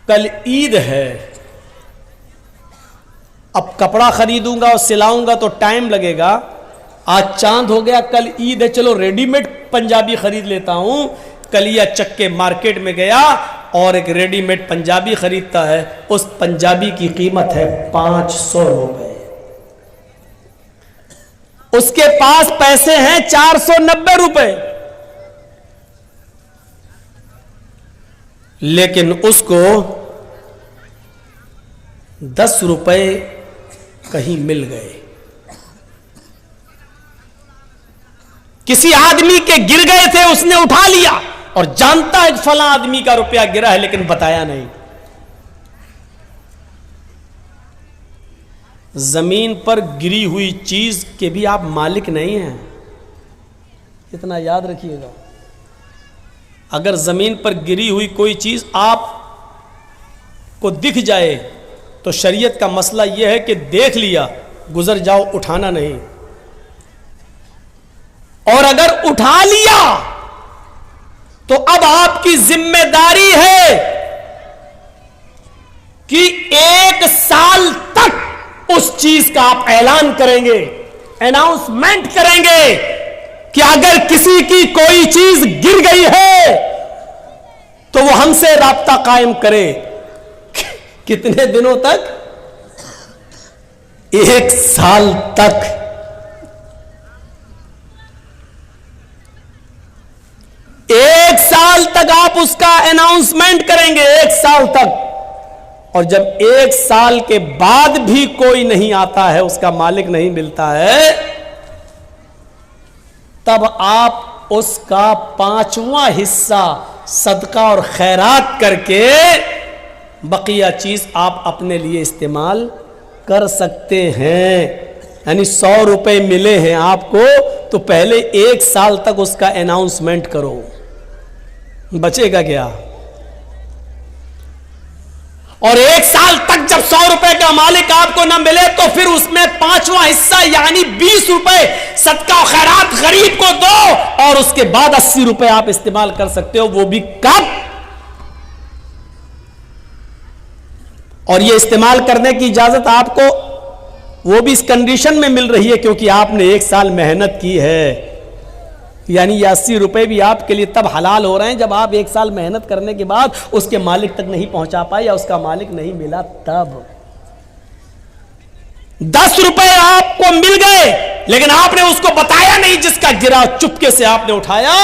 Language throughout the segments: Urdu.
کل عید ہے، اب کپڑا خریدوں گا اور سلاؤں گا تو ٹائم لگے گا. آج چاند ہو گیا، کل عید ہے، چلو ریڈی میڈ پنجابی خرید لیتا ہوں. کلیا چک کے مارکیٹ میں گیا اور ایک ریڈی میڈ پنجابی خریدتا ہے. اس پنجابی کی قیمت ہے 500 روپے. اس کے پاس پیسے ہیں 490 روپے، لیکن اس کو 10 روپے کہیں مل گئے. کسی آدمی کے گر گئے تھے، اس نے اٹھا لیا اور جانتا ہے فلاں آدمی کا روپیہ گرا ہے، لیکن بتایا نہیں. زمین پر گری ہوئی چیز کے بھی آپ مالک نہیں ہیں، اتنا یاد رکھیے گا. اگر زمین پر گری ہوئی کوئی چیز آپ کو دکھ جائے تو شریعت کا مسئلہ یہ ہے کہ دیکھ لیا، گزر جاؤ، اٹھانا نہیں. اور اگر اٹھا لیا تو اب آپ کی ذمہ داری ہے کہ 1 سال تک اس چیز کا آپ اعلان کریں گے، اناؤنسمنٹ کریں گے کہ اگر کسی کی کوئی چیز گر گئی ہے تو وہ ہم سے رابطہ قائم کرے. کتنے دنوں تک؟ 1 سال تک. ایک سال تک آپ اس کا اناؤنسمنٹ کریں گے، 1 سال تک. اور جب 1 سال کے بعد بھی کوئی نہیں آتا ہے، اس کا مالک نہیں ملتا ہے، تب آپ اس کا 5واں حصہ صدقہ اور خیرات کر کے بقیہ چیز آپ اپنے لیے استعمال کر سکتے ہیں. یعنی 100 روپے ملے ہیں آپ کو تو پہلے 1 سال تک اس کا اناؤنسمنٹ کرو. بچے گا کیا؟ اور 1 سال تک جب 100 روپے کا مالک آپ کو نہ ملے تو پھر اس میں 5واں حصہ یعنی 20 روپے صدقہ و خیرات غریب کو دو، اور اس کے بعد 80 روپے آپ استعمال کر سکتے ہو. وہ بھی کب؟ اور یہ استعمال کرنے کی اجازت آپ کو وہ بھی اس کنڈیشن میں مل رہی ہے کیونکہ آپ نے 1 سال محنت کی ہے. یعنی یہ 80 روپے بھی آپ کے لیے تب حلال ہو رہے ہیں جب آپ 1 سال محنت کرنے کے بعد اس کے مالک تک نہیں پہنچا پائے یا اس کا مالک نہیں ملا. تب 10 روپے آپ کو مل گئے لیکن آپ نے اس کو بتایا نہیں، جس کا گرا چپکے سے آپ نے اٹھایا،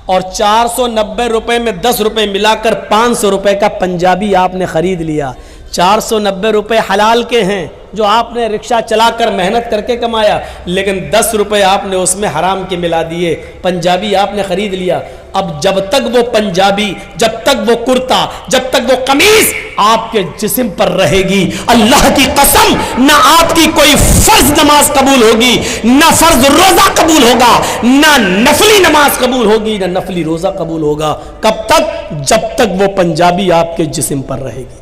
اور 490 روپے میں 10 روپے ملا کر 500 روپے کا پنجابی آپ نے خرید لیا. 490 روپے حلال کے ہیں جو آپ نے رکشہ چلا کر محنت کر کے کمایا، لیکن 10 روپے آپ نے اس میں حرام کے ملا دیے. پنجابی آپ نے خرید لیا. اب جب تک وہ پنجابی، جب تک وہ کرتا، جب تک وہ قمیض آپ کے جسم پر رہے گی، اللہ کی قسم نہ آپ کی کوئی فرض نماز قبول ہوگی، نہ فرض روزہ قبول ہوگا، نہ نفلی نماز قبول ہوگی، نہ نفلی روزہ قبول ہوگا. کب تک؟ جب تک وہ پنجابی آپ کے جسم پر رہے گی.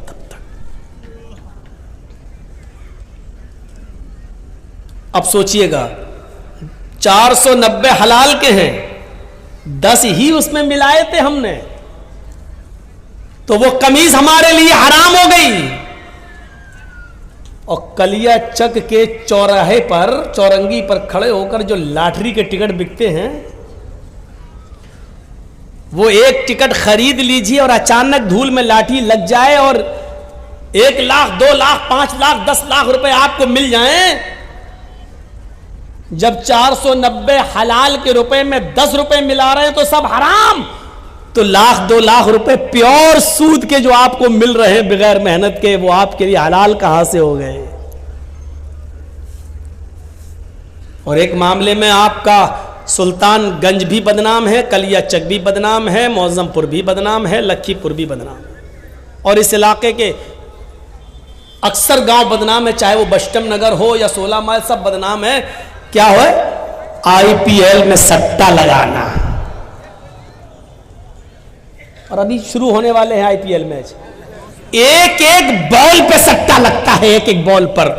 اب سوچئے گا 490 حلال کے ہیں، 10 ہی اس میں ملائے تھے ہم نے، تو وہ قمیض ہمارے لیے حرام ہو گئی. اور کلیا چک کے چوراہے پر، چورنگی پر کھڑے ہو کر جو لاٹری کے ٹکٹ بکتے ہیں، وہ ایک ٹکٹ خرید لیجیے اور اچانک دھول میں لاٹھی لگ جائے اور 1 لاکھ 2 لاکھ 5 لاکھ 10 لاکھ روپے آپ کو مل جائیں. جب 490 حلال کے روپے میں 10 روپے ملا رہے ہیں تو سب حرام، تو 1 لاکھ 2 لاکھ روپے پیور سود کے جو آپ کو مل رہے ہیں بغیر محنت کے، وہ آپ کے لیے حلال کہاں سے ہو گئے؟ اور ایک معاملے میں آپ کا سلطان گنج بھی بدنام ہے، کلیا چک بھی بدنام ہے، معظم پور بھی بدنام ہے، لکھی پور بھی بدنام ہے، اور اس علاقے کے اکثر گاؤں بدنام ہے، چاہے وہ بشٹم نگر ہو یا 16 مائل، سب بدنام ہے. کیا ہوئے؟ آئی پی ایل میں سٹا لگانا. اور ابھی شروع ہونے والے ہیں آئی پی ایل میچ. ایک ایک بال پہ سٹا لگتا ہے، ایک ایک بال پر.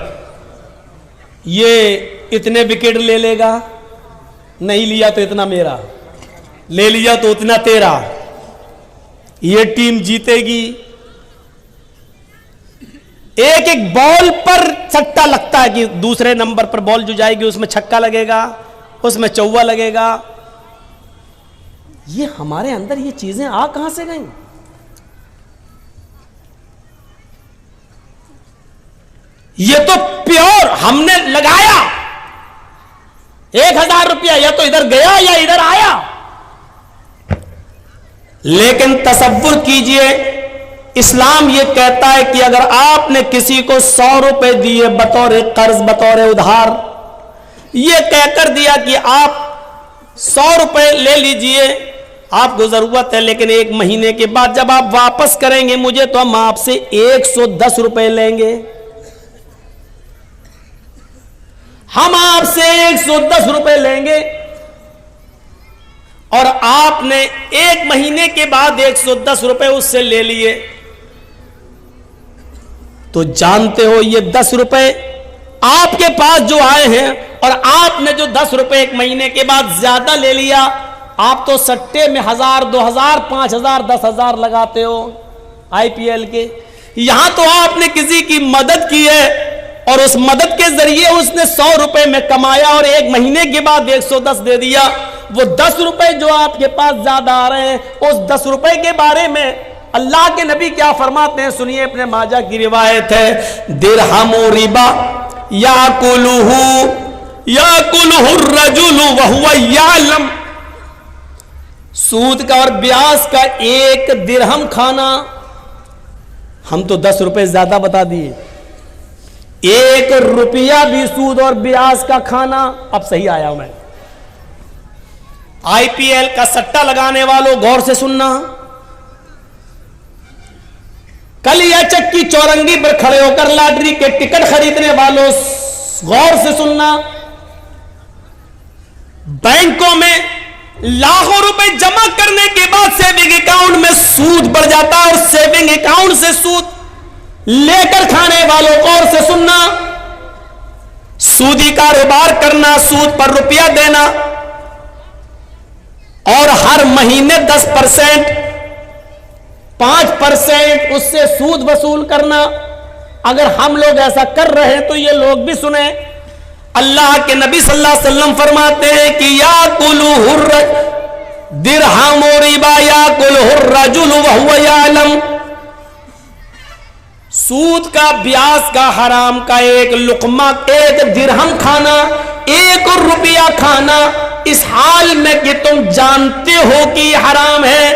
یہ اتنے وکٹ لے لے گا، نہیں لیا تو اتنا میرا، لے لیا تو اتنا تیرا، یہ ٹیم جیتے گی ایک ایک بال پر سٹا لگتا ہے کہ دوسرے نمبر پر بال جو جائے گی اس میں چھکا لگے گا، اس میں چوہ لگے گا. یہ ہمارے اندر یہ چیزیں آ کہاں سے گئیں؟ یہ تو پیور ہم نے لگایا. 1000 روپیہ یا تو ادھر گیا یا ادھر آیا. لیکن تصور کیجئے، اسلام یہ کہتا ہے کہ اگر آپ نے کسی کو 100 روپے دیے بطور قرض، بطور ادھار، یہ کہہ کر دیا کہ آپ 100 روپے لے لیجئے، آپ کو ضرورت ہے، لیکن 1 مہینے کے بعد جب آپ واپس کریں گے مجھے تو ہم آپ سے 110 روپے لیں گے. ہم آپ سے 110 روپے لیں گے اور آپ نے 1 مہینے کے بعد 110 روپے اس سے لے لیے، تو جانتے ہو یہ 10 روپے آپ کے پاس جو آئے ہیں اور آپ نے جو 10 روپے 1 مہینے کے بعد زیادہ لے لیا، آپ تو سٹے میں 1000 2000 5000 10000 لگاتے ہو IPL کے. یہاں تو آپ نے کسی کی مدد کی ہے اور اس مدد کے ذریعے اس نے 100 روپے میں کمایا اور 1 مہینے کے بعد 110 دے دیا. وہ 10 روپے جو آپ کے پاس زیادہ آ رہے ہیں، اس 10 روپے کے بارے میں اللہ کے نبی کیا فرماتے ہیں؟ سنیے، ابن ماجہ کی روایت ہے، درہم ربا یاکلہ الرجل وہو یعلم. سود کا اور بیاج کا 1 درہم کھانا، ہم تو 10 روپے زیادہ بتا دیے، 1 روپیہ بھی سود اور بیاج کا کھانا. اب صحیح آیا ہوں میں. IPL کا سٹا لگانے والوں غور سے سننا، کل یا چکی چورنگی پر کھڑے ہو کر لاٹری کے ٹکٹ خریدنے والوں غور سے سننا، بینکوں میں لاکھوں روپے جمع کرنے کے بعد سیونگ اکاؤنٹ میں سود بڑھ جاتا ہے اور سیونگ اکاؤنٹ سے سود لے کر کھانے والوں غور سے سننا. سودی کاروبار کرنا، سود پر روپیہ دینا اور ہر مہینے 10% 5% اس سے سود وصول کرنا. اگر ہم لوگ ایسا کر رہے ہیں تو یہ لوگ بھی سنیں. اللہ کے نبی صلی اللہ علیہ وسلم فرماتے ہیں کہ یاکلہ درہم ربا یاکلہ الرجل وہو یعلم. سود کا، بیاج کا، حرام کا 1 لقمہ، 1 درہم کھانا، 1 روپیہ کھانا، اس حال میں کہ تم جانتے ہو کہ یہ حرام ہے،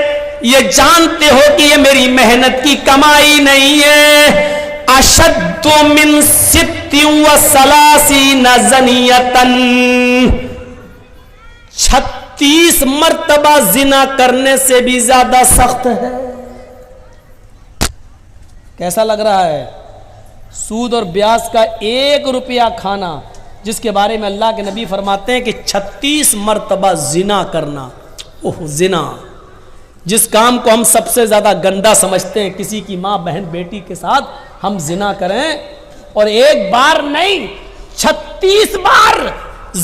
یہ جانتے ہو کہ یہ میری محنت کی کمائی نہیں ہے. اشد من 36 زنیۃً، 36 مرتبہ زنا کرنے سے بھی زیادہ سخت ہے. کیسا لگ رہا ہے؟ سود اور بیاج کا 1 روپیہ کھانا، جس کے بارے میں اللہ کے نبی فرماتے ہیں کہ 36 مرتبہ زنا کرنا. اوہ، زنا، جس کام کو ہم سب سے زیادہ گندا سمجھتے ہیں، کسی کی ماں بہن بیٹی کے ساتھ ہم زنا کریں، اور 1 بار نہیں 36 بار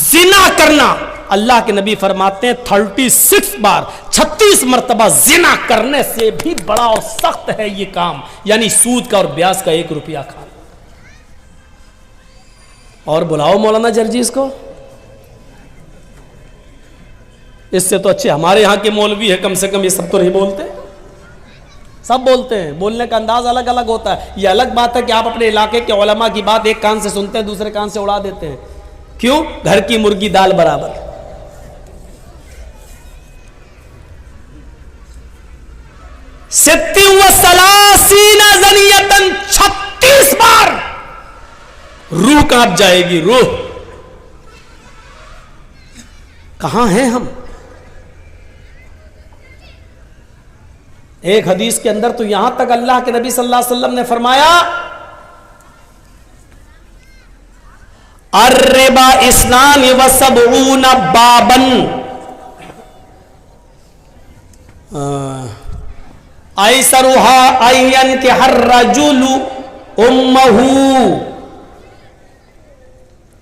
زنا کرنا. اللہ کے نبی فرماتے ہیں 36 بار، 36 مرتبہ زنا کرنے سے بھی بڑا اور سخت ہے یہ کام، یعنی سود کا اور بیاج کا 1 روپیہ کھانا. اور بلاؤ مولانا جرجیز کو، اس سے تو اچھے ہمارے ہاں کے مولوی ہے، کم سے کم یہ سب تو نہیں بولتے. سب بولتے ہیں، بولنے کا انداز الگ الگ ہوتا ہے. یہ الگ بات ہے کہ آپ اپنے علاقے کے علماء کی بات ایک کان سے سنتے ہیں، دوسرے کان سے اڑا دیتے ہیں. کیوں؟ گھر کی مرغی دال برابر. ستی و سلاسین زنیۃً، 36 بار. روح کانپ جائے گی، روح. کہاں ہیں ہم؟ ایک حدیث کے اندر تو یہاں تک اللہ کے نبی صلی اللہ علیہ وسلم نے فرمایا، الربا 72 بابن، ایسرها ان ينكح الرجل امه.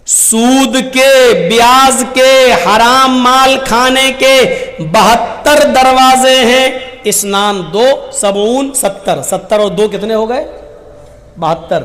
سود کے، بیاج کے، حرام مال کھانے کے 72 دروازے ہیں. اسنان 2 70 70 اور 2 کتنے ہو گئے؟ 72।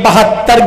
72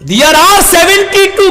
There are 72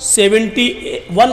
71,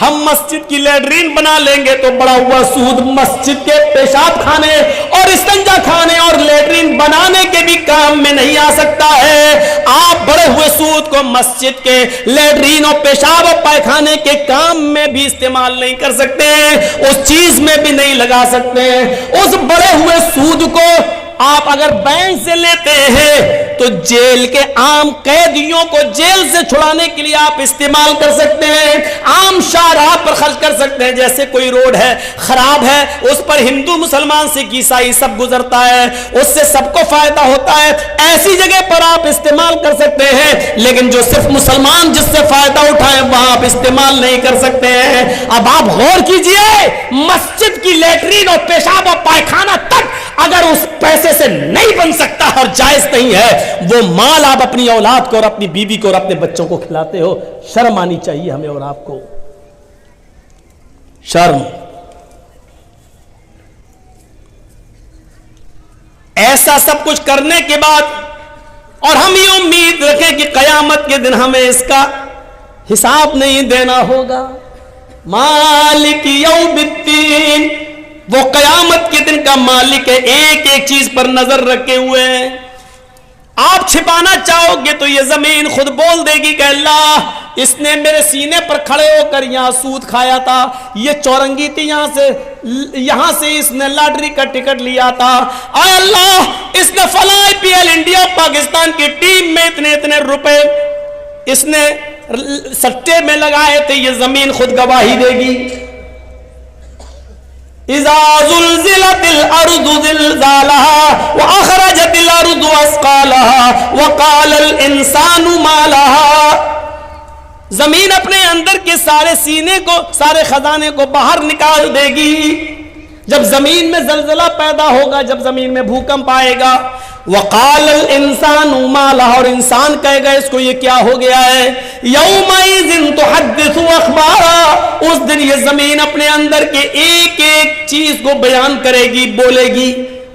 ہم مسجد کی لیٹرین بنا لیں گے تو بڑا ہوا سود مسجد کے پیشاب خانے اور استنجا خانے اور لیٹرین بنانے کے بھی کام میں نہیں آ سکتا ہے. آپ بڑے ہوئے سود کو مسجد کے لیٹرین اور پیشاب اور پائخانے کے کام میں بھی استعمال نہیں کر سکتے, اس چیز میں بھی نہیں لگا سکتے. اس بڑے ہوئے سود کو آپ اگر بینک سے لیتے ہیں تو جیل کے عام قیدیوں کو جیل سے چھڑانے کے لیے آپ استعمال کر سکتے ہیں, عام شاہراہ پر خرچ کر سکتے ہیں. جیسے کوئی روڈ ہے خراب ہے, اس پر ہندو مسلمان سکھ عیسائی سب گزرتا ہے, اس سے سب کو فائدہ ہوتا ہے, ایسی جگہ پر آپ استعمال کر سکتے ہیں. لیکن جو صرف مسلمان جس سے فائدہ اٹھائیں وہاں آپ استعمال نہیں کر سکتے ہیں. اب آپ غور کیجئے, مسجد کی لیٹرین اور پیشاب اور پائخانہ تک اگر اس پیسے سے نہیں بن سکتا اور جائز نہیں ہے, وہ مال آپ اپنی اولاد کو اور اپنی بیوی کو اور اپنے بچوں کو کھلاتے ہو. شرم آنی چاہیے ہمیں اور آپ کو, شرم. ایسا سب کچھ کرنے کے بعد اور ہم یہ امید رکھیں کہ قیامت کے دن ہمیں اس کا حساب نہیں دینا ہوگا. مالک یوم الدین, وہ قیامت کے دن کا مالک ہے, ایک ایک چیز پر نظر رکھے ہوئے ہیں. آپ چھپانا چاہو گے تو یہ زمین خود بول دے گی کہ اللہ اس نے میرے سینے پر کھڑے ہو کر یہاں سود کھایا تھا, یہ چورنگی تھی, یہاں سے اس نے لاٹری کا ٹکٹ لیا تھا, اے اللہ اس نے فلاں IPL انڈیا پاکستان کی ٹیم میں اتنے روپے اس نے سٹے میں لگائے تھے. یہ زمین خود گواہی دے گی. اذا زلزلت الارض زلزالها واخرجت الارض اثقالها وقال الانسان ما لها, زمین اپنے اندر کے سارے سینے کو, سارے خزانے کو باہر نکال دے گی. جب زمین میں زلزلہ پیدا ہوگا, جب زمین میں بھوکمپ آئے گا, وقال الانسان ما لها, اور انسان کہے گا اس کو یہ کیا ہو گیا ہے. یومئذ تحدث اخبارا, اس دن یہ زمین اپنے اندر کے ایک ایک چیز کو بیان کرے گی, بولے گی.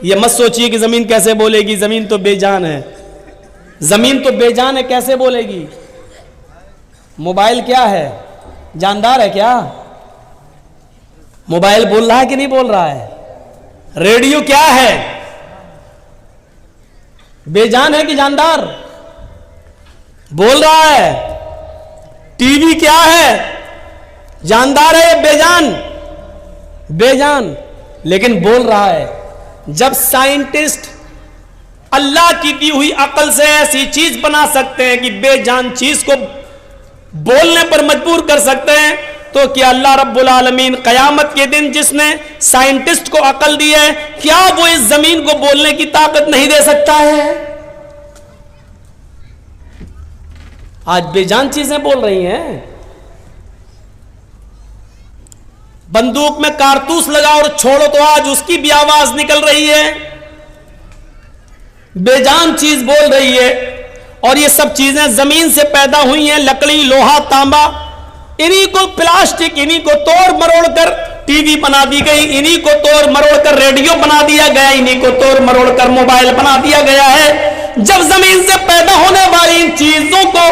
یہ مت سوچئے کہ زمین کیسے بولے گی, زمین تو بے جان ہے, زمین تو بے جان ہے, کیسے بولے گی. موبائل کیا ہے, جاندار ہے کیا؟ موبائل بول رہا ہے کہ نہیں بول رہا ہے؟ ریڈیو کیا ہے, بے جان ہے کہ جاندار؟ بول رہا ہے. ٹی وی کیا ہے, جاندار ہے بے جان؟ بے جان, لیکن بول رہا ہے. جب سائنٹسٹ اللہ کی دی ہوئی عقل سے ایسی چیز بنا سکتے ہیں کہ بے جان چیز کو بولنے پر مجبور کر سکتے ہیں, تو کیا اللہ رب العالمین قیامت کے دن جس نے سائنٹسٹ کو عقل دی ہے, کیا وہ اس زمین کو بولنے کی طاقت نہیں دے سکتا ہے؟ آج بے جان چیزیں بول رہی ہیں. بندوق میں کارتوس لگا اور چھوڑو تو آج اس کی بھی آواز نکل رہی ہے, بے جان چیز بول رہی ہے. اور یہ سب چیزیں زمین سے پیدا ہوئی ہیں, لکڑی, لوہا, تانبا, انہی کو پلاسٹک, انہی کو توڑ مروڑ کر ٹی وی بنا دی گئی, انہی کو توڑ مروڑ کر ریڈیو بنا دیا گیا, انہی کو توڑ مروڑ کر موبائل بنا دیا گیا ہے. جب زمین سے پیدا ہونے والی ان چیزوں کو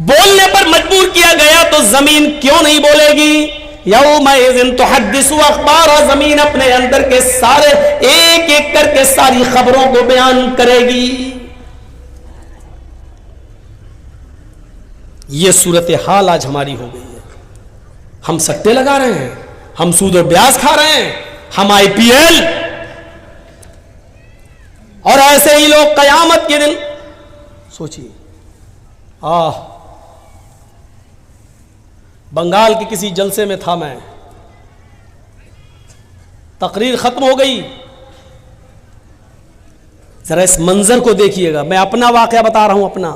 بولنے پر مجبور کیا گیا تو زمین کیوں نہیں بولے گی؟ یومئذ تحدث اخبارا, زمین اپنے اندر کے سارے ایک ایک کر کے ساری خبروں کو بیان کرے گی. یہ صورتحال آج ہماری ہو گئی ہے. ہم سٹے لگا رہے ہیں, ہم سود و بیاج کھا رہے ہیں, ہم IPL, اور ایسے ہی لوگ قیامت کے دن سوچئے. بنگال کے کسی جلسے میں تھا میں, تقریر ختم ہو گئی, ذرا اس منظر کو دیکھیے گا. میں اپنا واقعہ بتا رہا ہوں, اپنا.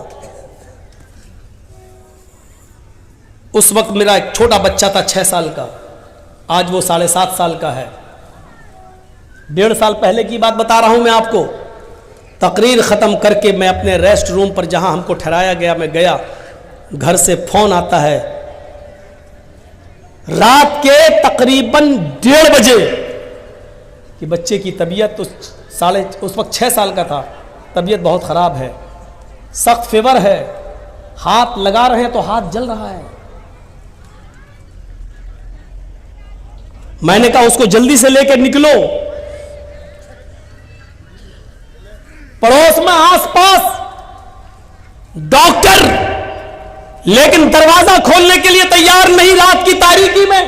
اس وقت میرا ایک چھوٹا بچہ تھا 6 سال کا, آج وہ 7.5 سال کا ہے. 1.5 سال پہلے کی بات بتا رہا ہوں میں آپ کو. تقریر ختم کر کے میں اپنے ریسٹ روم پر جہاں ہم کو ٹھہرایا گیا میں گیا, گھر سے فون آتا ہے رات کے تقریباً 1:30 بجے کہ بچے کی طبیعت تو اس وقت 6 سال کا تھا, طبیعت بہت خراب ہے, سخت فیور ہے, ہاتھ لگا رہے ہیں تو ہاتھ جل رہا ہے. میں نے کہا اس کو جلدی سے لے کے نکلو. پڑوس میں آس پاس ڈاکٹر لیکن دروازہ کھولنے کے لیے تیار نہیں رات کی تاریکی میں.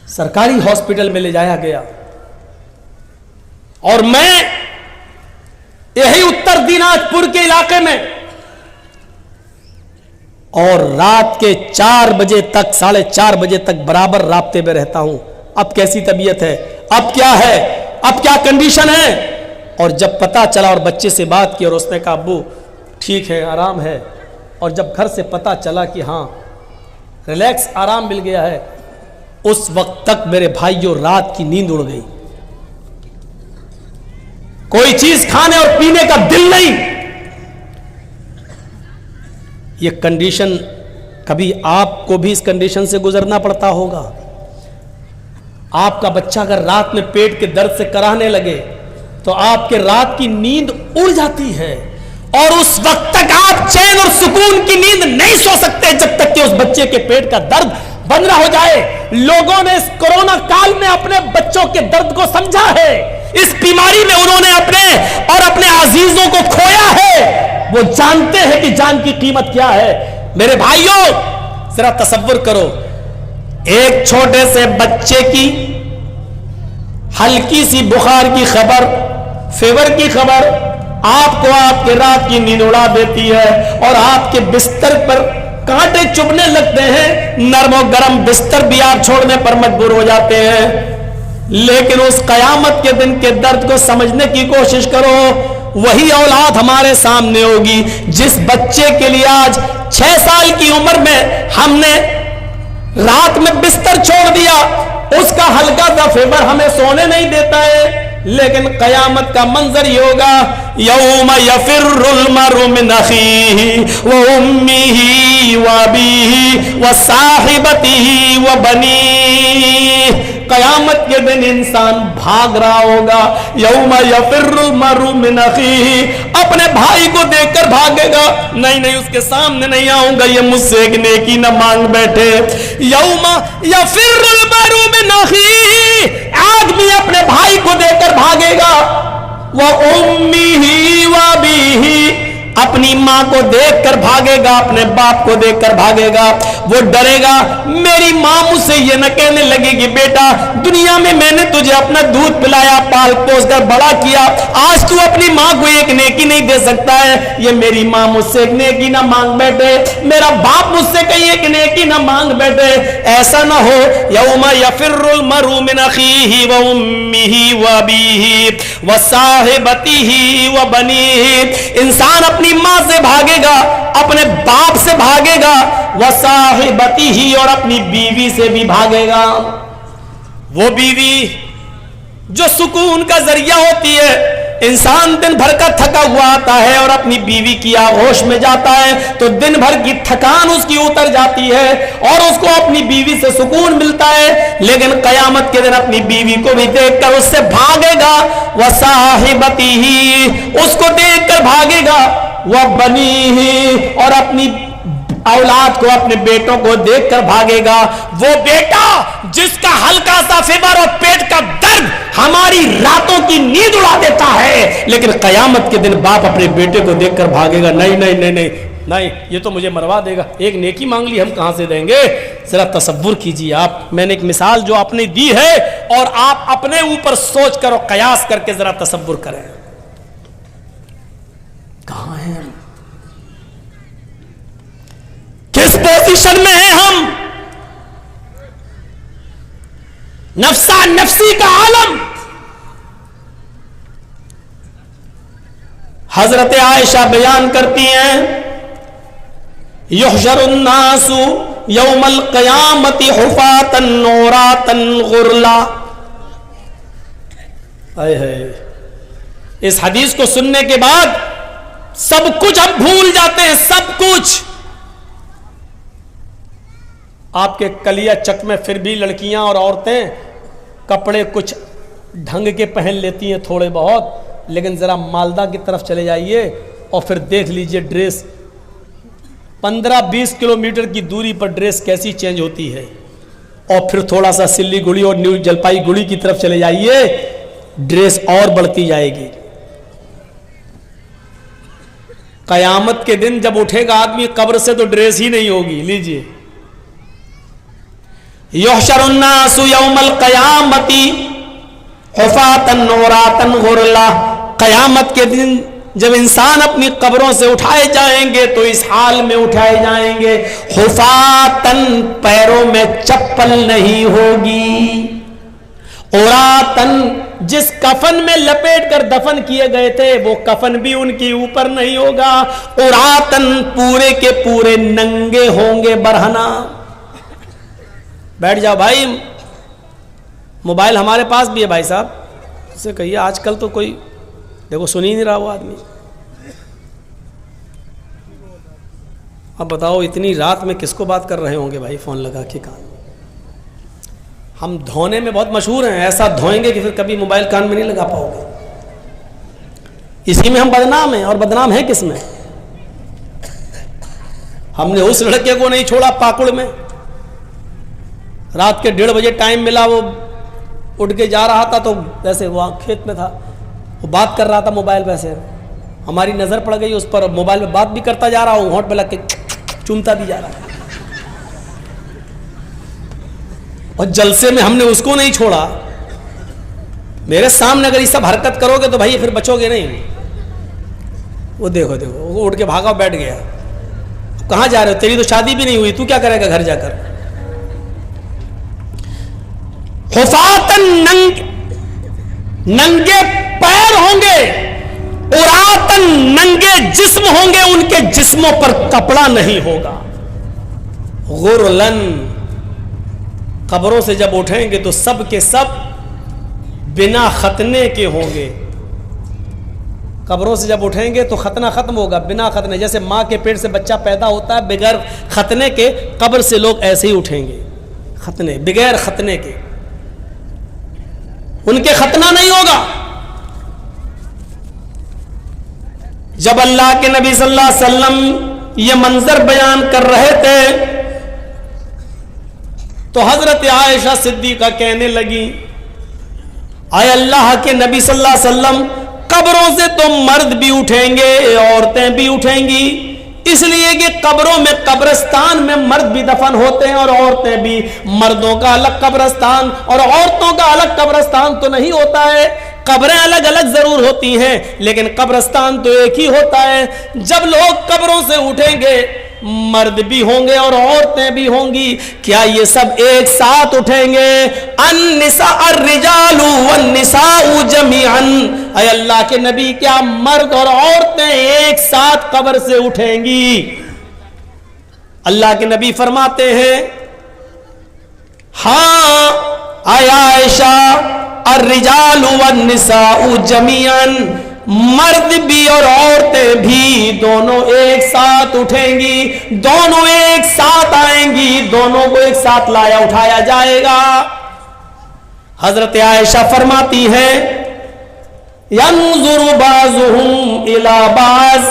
سرکاری ہاسپٹل میں لے جایا گیا اور میں یہی اتر دیناج پور کے علاقے میں اور رات کے 4 بجے تک 4:30 بجے تک برابر رابطے میں رہتا ہوں. اب کیسی طبیعت ہے, اب کیا ہے, اب کیا کنڈیشن ہے. اور جب پتا چلا اور بچے سے بات کی اور اس نے کہا ابو ٹھیک ہے آرام ہے, اور جب گھر سے پتا چلا کہ ہاں ریلیکس آرام مل گیا ہے, اس وقت تک میرے بھائیوں رات کی نیند اڑ گئی. کوئی چیز کھانے اور پینے کا دل نہیں. یہ کنڈیشن کبھی آپ کو بھی اس کنڈیشن سے گزرنا پڑتا ہوگا. آپ کا بچہ اگر رات میں پیٹ کے درد سے کراہنے لگے تو آپ کے رات کی نیند اڑ جاتی ہے, اور اس وقت تک آپ چین اور سکون کی نیند نہیں سو سکتے جب تک کہ اس بچے کے پیٹ کا درد بند نہ ہو جائے. لوگوں نے اس کورونا کال میں اپنے بچوں کے درد کو سمجھا ہے. اس بیماری میں انہوں نے اپنے اور اپنے عزیزوں کو کھویا ہے. وہ جانتے ہیں کہ جان کی قیمت کیا ہے. میرے بھائیوں ذرا تصور کرو, ایک چھوٹے سے بچے کی ہلکی سی بخار کی خبر, فیور کی خبر آپ کو آپ کے رات کی نیند اڑا دیتی ہے, اور آپ کے بستر پر کانٹے چبھنے لگتے ہیں. نرم و گرم بستر بھی آپ چھوڑنے پر مجبور ہو جاتے ہیں. لیکن اس قیامت کے دن کے درد کو سمجھنے کی کوشش کرو. وہی اولاد ہمارے سامنے ہوگی جس بچے کے لیے آج 6 سال کی عمر میں ہم نے رات میں بستر چھوڑ دیا. اس کا ہلکا سا فیور ہمیں سونے نہیں دیتا ہے. لیکن قیامت کا منظر یہ ہوگا, یوم یفر المرء من اخیہ وامہ وابیہ وصاحبتہ وبنیہ. قیامت کے دن انسان بھاگ رہا ہوگا. یوم یفر المرء من اخیہ, اپنے بھائی کو دیکھ کر بھاگے گا. نہیں اس کے سامنے نہیں آؤں گا, یہ مجھ سے ایک نیکی نہ مانگ بیٹھے. یوم یفر المرء من اخیہ, آدمی اپنے بھائی کو دیکھ کر بھاگے گا. وامہ وابیہ, اپنی ماں کو دیکھ کر بھاگے گا, اپنے باپ کو دیکھ کر بھاگے گا. وہ ڈرے گا میری ماں مجھ سے یہ نہ کہنے لگے گی بیٹا دنیا میں نے تجھے اپنا دودھ پلایا, پال پوس کر بڑا کیا, آج تو اپنی ماں کو ایک نیکی نہیں دے سکتا ہے. یہ میری ماں مجھ سے ایک نیکی نہ مانگ بیٹھے, میرا باپ مجھ سے کہیں ایک نیکی نہ مانگ بیٹھے. ایسا نہ ہو. یوم یفر المرء من اخیہ وامہ وابیہ وصاحبتہ وبنیہ, انسان اپنی ماں سے بھاگے گا, اپنے باپ سے بھاگے گا, وصاحبتہ, اور اپنی بیوی سے بھی بھاگے گا. وہ بیوی جو سکون کا ذریعہ ہوتی ہے. انسان دن بھر کا تھکا ہوا آتا ہے اور اپنی بیوی کی آغوش میں جاتا ہے تو دن بھر کی تھکان اس کی اتر جاتی ہے اور اس کو اپنی بیوی سے سکون ملتا ہے. لیکن قیامت کے دن اپنی بیوی کو بھی دیکھ کر اس سے بھاگے گا. وصاحبتہ, اس کو دیکھ کر بھاگے گا. وبنیہ, اور اپنی اولاد کو, اپنے بیٹوں کو دیکھ کر بھاگے گا. وہ بیٹا جس کا ہلکا سا فیور اور پیٹ کا درد ہماری راتوں کی نیند اڑا دیتا ہے, لیکن قیامت کے دن باپ اپنے بیٹے کو دیکھ کر بھاگے گا. نہیں, یہ تو مجھے مروا دے گا, ایک نیکی مانگ لی ہم کہاں سے دیں گے. ذرا تصور کیجیے آپ, میں نے ایک مثال جو آپ نے دی ہے اور آپ اپنے اوپر سوچ کر اور قیاس کر کے ذرا تصور کریں. کہاں ہیں ہم, کس پوزیشن میں ہیں ہم. نفسا نفسی کا عالم. حضرت عائشہ بیان کرتی ہیں یحشر الناس یوم القیامت حفاتا عراتا غرلا. اس حدیث کو سننے کے بعد سب کچھ ہم بھول جاتے ہیں, سب کچھ. آپ کے کلیا چک میں پھر بھی لڑکیاں اور عورتیں کپڑے کچھ ڈھنگ کے پہن لیتی ہیں تھوڑے بہت, لیکن ذرا مالدہ کی طرف چلے جائیے اور پھر دیکھ لیجئے ڈریس 15-20 کلومیٹر کی دوری پر ڈریس کیسی چینج ہوتی ہے. اور پھر تھوڑا سا سلی گڑی اور نیو جلپائی گڑی کی طرف چلے جائیے, ڈریس اور بڑھتی جائے گی. قیامت کے دن جب اٹھے گا آدمی قبر سے تو ڈریس ہی نہیں ہوگی. لیجئے, یحشر الناس یوم القیامت حفاۃ عراۃ غرلا. قیامت کے دن جب انسان اپنی قبروں سے اٹھائے جائیں گے تو اس حال میں اٹھائے جائیں گے, حفاتن, پیروں میں چپل نہیں ہوگی, عراۃن, جس کفن میں لپیٹ کر دفن کیے گئے تھے وہ کفن بھی ان کے اوپر نہیں ہوگا, عراۃن, پورے کے پورے ننگے ہوں گے برہنہ. بیٹھ جاؤ بھائی, موبائل ہمارے پاس بھی ہے بھائی صاحب, اسے کہیے آج کل تو کوئی دیکھو سن ہی نہیں رہا وہ آدمی. اب بتاؤ اتنی رات میں کس کو بات کر رہے ہوں گے بھائی فون لگا کے کان. ہم دھونے میں بہت مشہور ہیں, ایسا دھوئیں گے کہ پھر کبھی موبائل کان میں نہیں لگا پاؤ گے. اسی میں ہم بدنام ہیں, اور بدنام ہیں کس میں؟ ہم نے اس لڑکے کو نہیں چھوڑا پاکڑ میں, رات کے 1:30 بجے ٹائم ملا, وہ اٹھ کے جا رہا تھا تو ویسے وہ کھیت میں تھا, وہ بات کر رہا تھا موبائل پہ, سے ہماری نظر پڑ گئی اس پر, موبائل پہ بات بھی کرتا جا رہا ہوں, ہونٹ پہ لگ کے چومتا بھی جا رہا ہے. اور جلسے میں ہم نے اس کو نہیں چھوڑا. میرے سامنے اگر یہ سب حرکت کرو گے تو بھائی پھر بچو گے نہیں. وہ دیکھو وہ اٹھ کے بھاگا بیٹھ گیا. کہاں جا رہے ہو, تیری تو شادی بھی نہیں ہوئی, تو کیا کرے گا گھر جا کر. حفاتن, ننگے پیر ہوں گے, عراۃن, ننگے جسم ہوں گے, ان کے جسموں پر کپڑا نہیں ہوگا. غرلن, قبروں سے جب اٹھیں گے تو سب کے سب بنا ختنے کے ہوں گے. قبروں سے جب اٹھیں گے تو ختنہ ختم ہوگا, بنا ختنے. جیسے ماں کے پیٹ سے بچہ پیدا ہوتا ہے بغیر ختنے کے, قبر سے لوگ ایسے ہی اٹھیں گے, ختنے, بغیر ختنے کے, ان کے ختنہ نہیں ہوگا. جب اللہ کے نبی صلی اللہ علیہ وسلم یہ منظر بیان کر رہے تھے تو حضرت عائشہ صدیقہ کہنے لگی, اے اللہ کے نبی صلی اللہ علیہ وسلم, قبروں سے تو مرد بھی اٹھیں گے, عورتیں بھی اٹھیں گی, اس لیے کہ قبروں میں, قبرستان میں مرد بھی دفن ہوتے ہیں اور عورتیں بھی. مردوں کا الگ قبرستان اور عورتوں کا الگ قبرستان تو نہیں ہوتا ہے. قبریں الگ الگ ضرور ہوتی ہیں لیکن قبرستان تو ایک ہی ہوتا ہے. جب لوگ قبروں سے اٹھیں گے مرد بھی ہوں گے اور عورتیں بھی ہوں گی. کیا یہ سب ایک ساتھ اٹھیں گے؟ النساء الرجال والنساء جميعا. اے اللہ کے نبی, کیا مرد اور عورتیں ایک ساتھ قبر سے اٹھیں گی؟ اللہ کے نبی فرماتے ہیں, ہاں اے عائشہ, الرجال والنساء جميعا, مرد بھی اور عورتیں بھی دونوں ایک ساتھ اٹھیں گی, دونوں ایک ساتھ آئیں گی, دونوں کو ایک ساتھ لایا اٹھایا جائے گا. حضرت عائشہ فرماتی ہے, ينظر بعضهم الى بعض.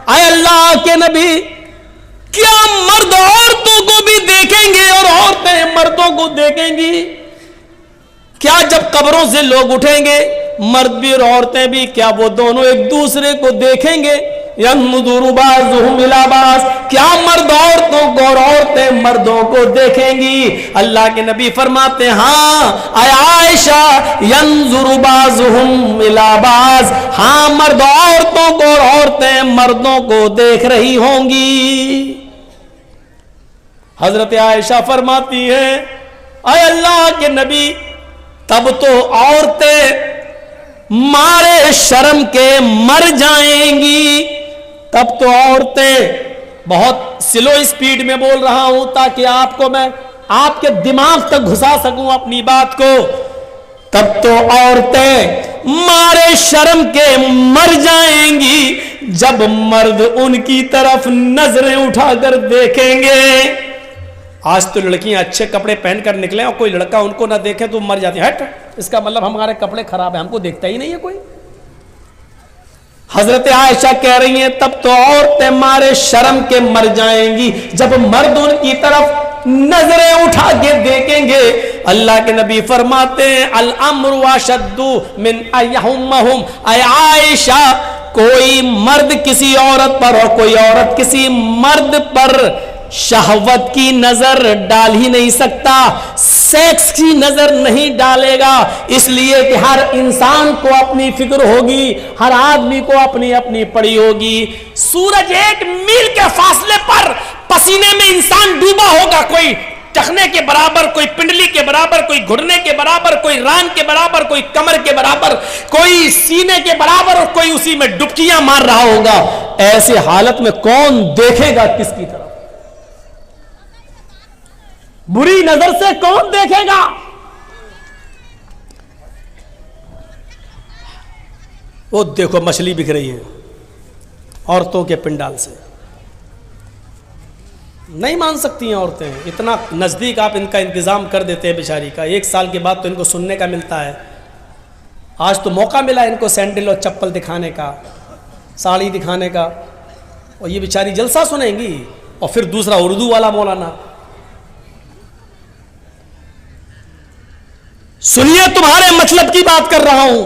اے اللہ کے نبی, کیا مرد عورتوں کو بھی دیکھیں گے اور عورتیں مردوں کو دیکھیں گی؟ کیا جب قبروں سے لوگ اٹھیں گے مرد بھی اور عورتیں بھی, کیا وہ دونوں ایک دوسرے کو دیکھیں گے؟ ينظر بعضهم الى بعض, کیا مرد عورتوں کو اور عورتیں مردوں کو دیکھیں گی؟ اللہ کے نبی فرماتے ہیں, ہاں اے عائشہ, ينظر بعضهم الى بعض, ہاں مرد عورتوں کو اور عورتیں مردوں کو دیکھ رہی ہوں گی. حضرت عائشہ فرماتی ہے, اے اللہ کے نبی, تب تو عورتیں مارے شرم کے مر جائیں گی. تب تو عورتیں, بہت سلو اسپیڈ میں بول رہا ہوں تاکہ آپ کو میں آپ کے دماغ تک گھسا سکوں اپنی بات کو, تب تو عورتیں مارے شرم کے مر جائیں گی جب مرد ان کی طرف نظریں اٹھا کر دیکھیں گے. آج تو لڑکیاں اچھے کپڑے پہن کر نکلیں اور کوئی لڑکا ان کو نہ دیکھے تو مر جاتی ہیں. ہٹ, اس کا مطلب ہمارے کپڑے خراب ہیں, ہم کو دیکھتا ہی نہیں ہے کوئی. حضرت عائشہ کہہ رہی ہیں تب تو عورتیں مارے شرم کے مر جائیں گی جب مرد ان کی طرف نظریں اٹھا کے دیکھیں گے. اللہ کے نبی فرماتے ہیں الامر واشد من ایہمہم، اے عائشہ کوئی مرد کسی عورت پر اور کوئی عورت کسی مرد پر شہوت کی نظر ڈال ہی نہیں سکتا، سیکس کی نظر نہیں ڈالے گا، اس لیے کہ ہر انسان کو اپنی فکر ہوگی، ہر آدمی کو اپنی اپنی پڑی ہوگی. سورج 1 میل کے فاصلے پر پسینے میں انسان ڈوبا ہوگا، کوئی ٹخنے کے برابر، کوئی پنڈلی کے برابر، کوئی گھٹنے کے برابر، کوئی ران کے برابر، کوئی کمر کے برابر، کوئی سینے کے برابر، اور کوئی اسی میں ڈبکیاں مار رہا ہوگا. ایسے حالت میں کون دیکھے گا کس کی طرف؟ بری نظر سے کون دیکھے گا؟ وہ دیکھو مچھلی بک رہی ہے عورتوں کے پنڈال سے. نہیں مان سکتی ہیں عورتیں، اتنا نزدیک آپ ان کا انتظام کر دیتے ہیں بیچاری کا. 1 سال کے بعد تو ان کو سننے کا ملتا ہے. آج تو موقع ملا ان کو سینڈل اور چپل دکھانے کا، ساڑی دکھانے کا، اور یہ بیچاری جلسہ سنیں گی. اور پھر دوسرا اردو والا مولانا. سنیے تمہارے مطلب کی بات کر رہا ہوں.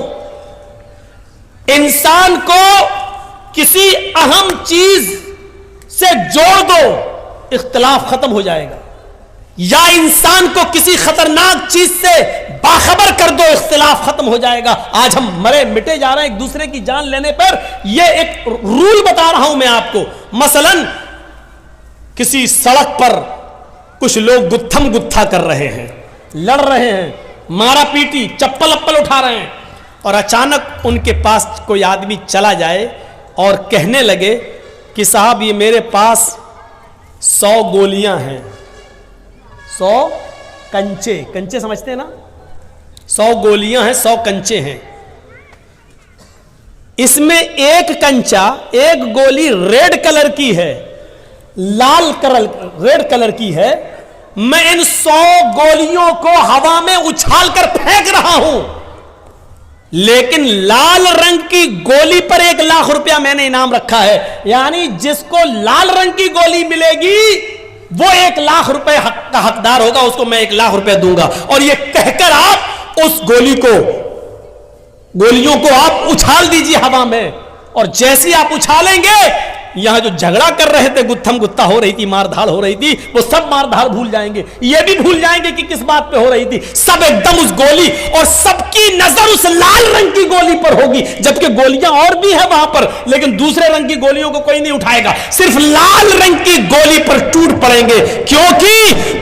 انسان کو کسی اہم چیز سے جوڑ دو، اختلاف ختم ہو جائے گا. یا انسان کو کسی خطرناک چیز سے باخبر کر دو، اختلاف ختم ہو جائے گا. آج ہم مرے مٹے جا رہے ہیں ایک دوسرے کی جان لینے پر. یہ ایک رول بتا رہا ہوں میں آپ کو. مثلا کسی سڑک پر کچھ لوگ گتھم گتھا کر رہے ہیں، لڑ رہے ہیں، مارا پیٹی، چپل اپل اٹھا رہے ہیں، اور اچانک ان کے پاس کوئی آدمی چلا جائے اور کہنے لگے کہ صاحب یہ میرے پاس 100 گولیاں ہیں، 100 کنچے، کنچے سمجھتے ہیں نا، 100 گولیاں ہیں، 100 کنچے ہیں. اس میں ایک کنچا، ایک گولی ریڈ کلر کی ہے، لال کلر، ریڈ کلر کی ہے. میں ان 100 گولیوں کو ہوا میں اچھال کر پھینک رہا ہوں، لیکن لال رنگ کی گولی پر 1 لاکھ روپیہ میں نے انعام رکھا ہے. یعنی جس کو لال رنگ کی گولی ملے گی وہ 1 لاکھ روپے کا حقدار ہوگا، اس کو میں 1 لاکھ روپے دوں گا. اور یہ کہہ کر آپ اس گولیوں کو آپ اچھال دیجیے ہوا میں. اور جیسے آپ اچھالیں گے، یہاں جو جھگڑا کر رہے تھے، گتھم گتھا ہو رہی تھی، مار دھاڑ ہو رہی تھی، وہ سب مار دھاڑ بھول جائیں گے. یہ بھی بھول جائیں گے کہ کس بات پہ ہو رہی تھی. سب ایک دم اس گولی، اور سب کی نظر اس لال رنگ کی گولی پر ہوگی، جبکہ گولیاں اور بھی ہیں وہاں پر، لیکن دوسرے رنگ کی گولیوں کو کوئی نہیں اٹھائے گا. صرف لال رنگ کی گولی پر ٹوٹ پڑیں گے، کیونکہ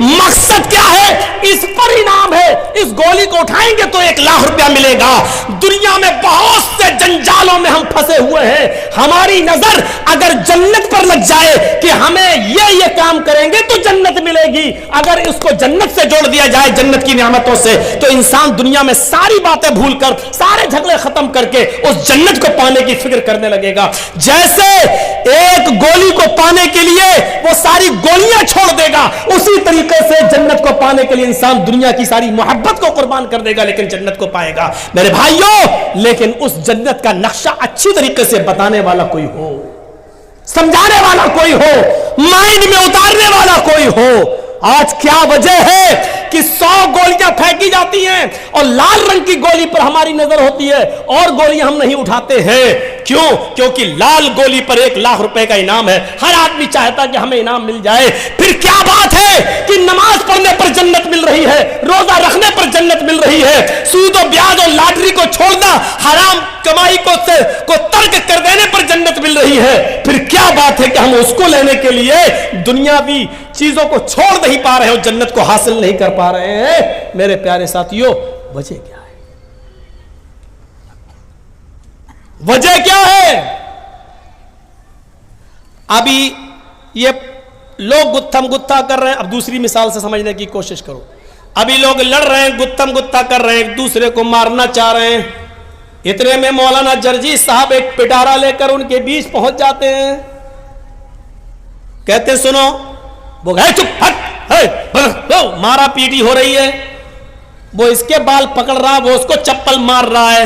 مقصد کیا ہے؟ اس پر انعام ہے. اس گولی کو اٹھائیں گے تو 1 لاکھ روپیہ ملے گا. دنیا میں بہت سے جنجالوں میں ہم پھنسے ہوئے ہیں. ہماری نظر اگر جنت پر لگ جائے کہ ہمیں یہ کام کریں گے تو جنت ملے گی، اگر اس کو جنت سے جوڑ دیا جائے، جنت کی نعمتوں سے، تو انسان دنیا میں ساری باتیں بھول کر، سارے جھگڑے ختم کر کے اس جنت کو پانے کی فکر کرنے لگے گا. جیسے ایک گولی کو پانے کے لیے وہ ساری گولیاں چھوڑ دے گا، اسی طریقے سے جنت کو پانے کے لیے انسان دنیا کی ساری محبت کو قربان کر دے گا، لیکن جنت کو پائے گا. میرے بھائیوں، لیکن اس جنت کا نقشہ اچھی طریقے سے بتانے والا کوئی ہو، سمجھانے والا کوئی ہو، مائنڈ میں اتارنے والا کوئی ہو. آج کیا وجہ ہے کہ 100 گولیاں پھینکی جاتی ہیں اور لال رنگ کی گولی پر ہماری نظر ہوتی ہے اور گولیاں ہم نہیں اٹھاتے ہیں؟ کیوں؟ کیونکہ لال گولی پر 1 لاکھ روپے کا انعام ہے. ہر آدمی چاہتا کہ ہمیں انعام مل جائے. پھر کیا بات ہے کہ نماز پڑھنے پر جنت مل رہی ہے، روزہ رکھنے پر جنت مل رہی ہے، سود و بیاج اور لاٹری کو چھوڑنا، حرام کمائی کو ترک کر دینے پر جنت مل رہی ہے. پھر کیا بات ہے کہ ہم اس کو لینے کے لیے دنیاوی چیزوں کو چھوڑ نہیں پا رہے ہیں اور جنت کو حاصل نہیں کر پا رہے ہیں؟ میرے پیارے ساتھیوں، وجہ کیا ہے؟ وجہ کیا ہے؟ ابھی یہ لوگ گتھم گتھا کر رہے ہیں. اب دوسری مثال سے سمجھنے کی کوشش کرو. ابھی لوگ لڑ رہے ہیں، گتھم گتھا کر رہے ہیں، ایک دوسرے کو مارنا چاہ رہے ہیں. اتنے میں مولانا جرجی صاحب ایک پٹارا لے کر ان کے بیچ پہنچ جاتے ہیں. کہتے سنو، وہ گئے چپ ہٹ، مارا پیٹی ہو رہی ہے، وہ اس کے بال پکڑ رہا، وہ اس کو چپل مار رہا ہے.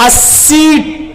80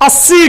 80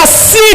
80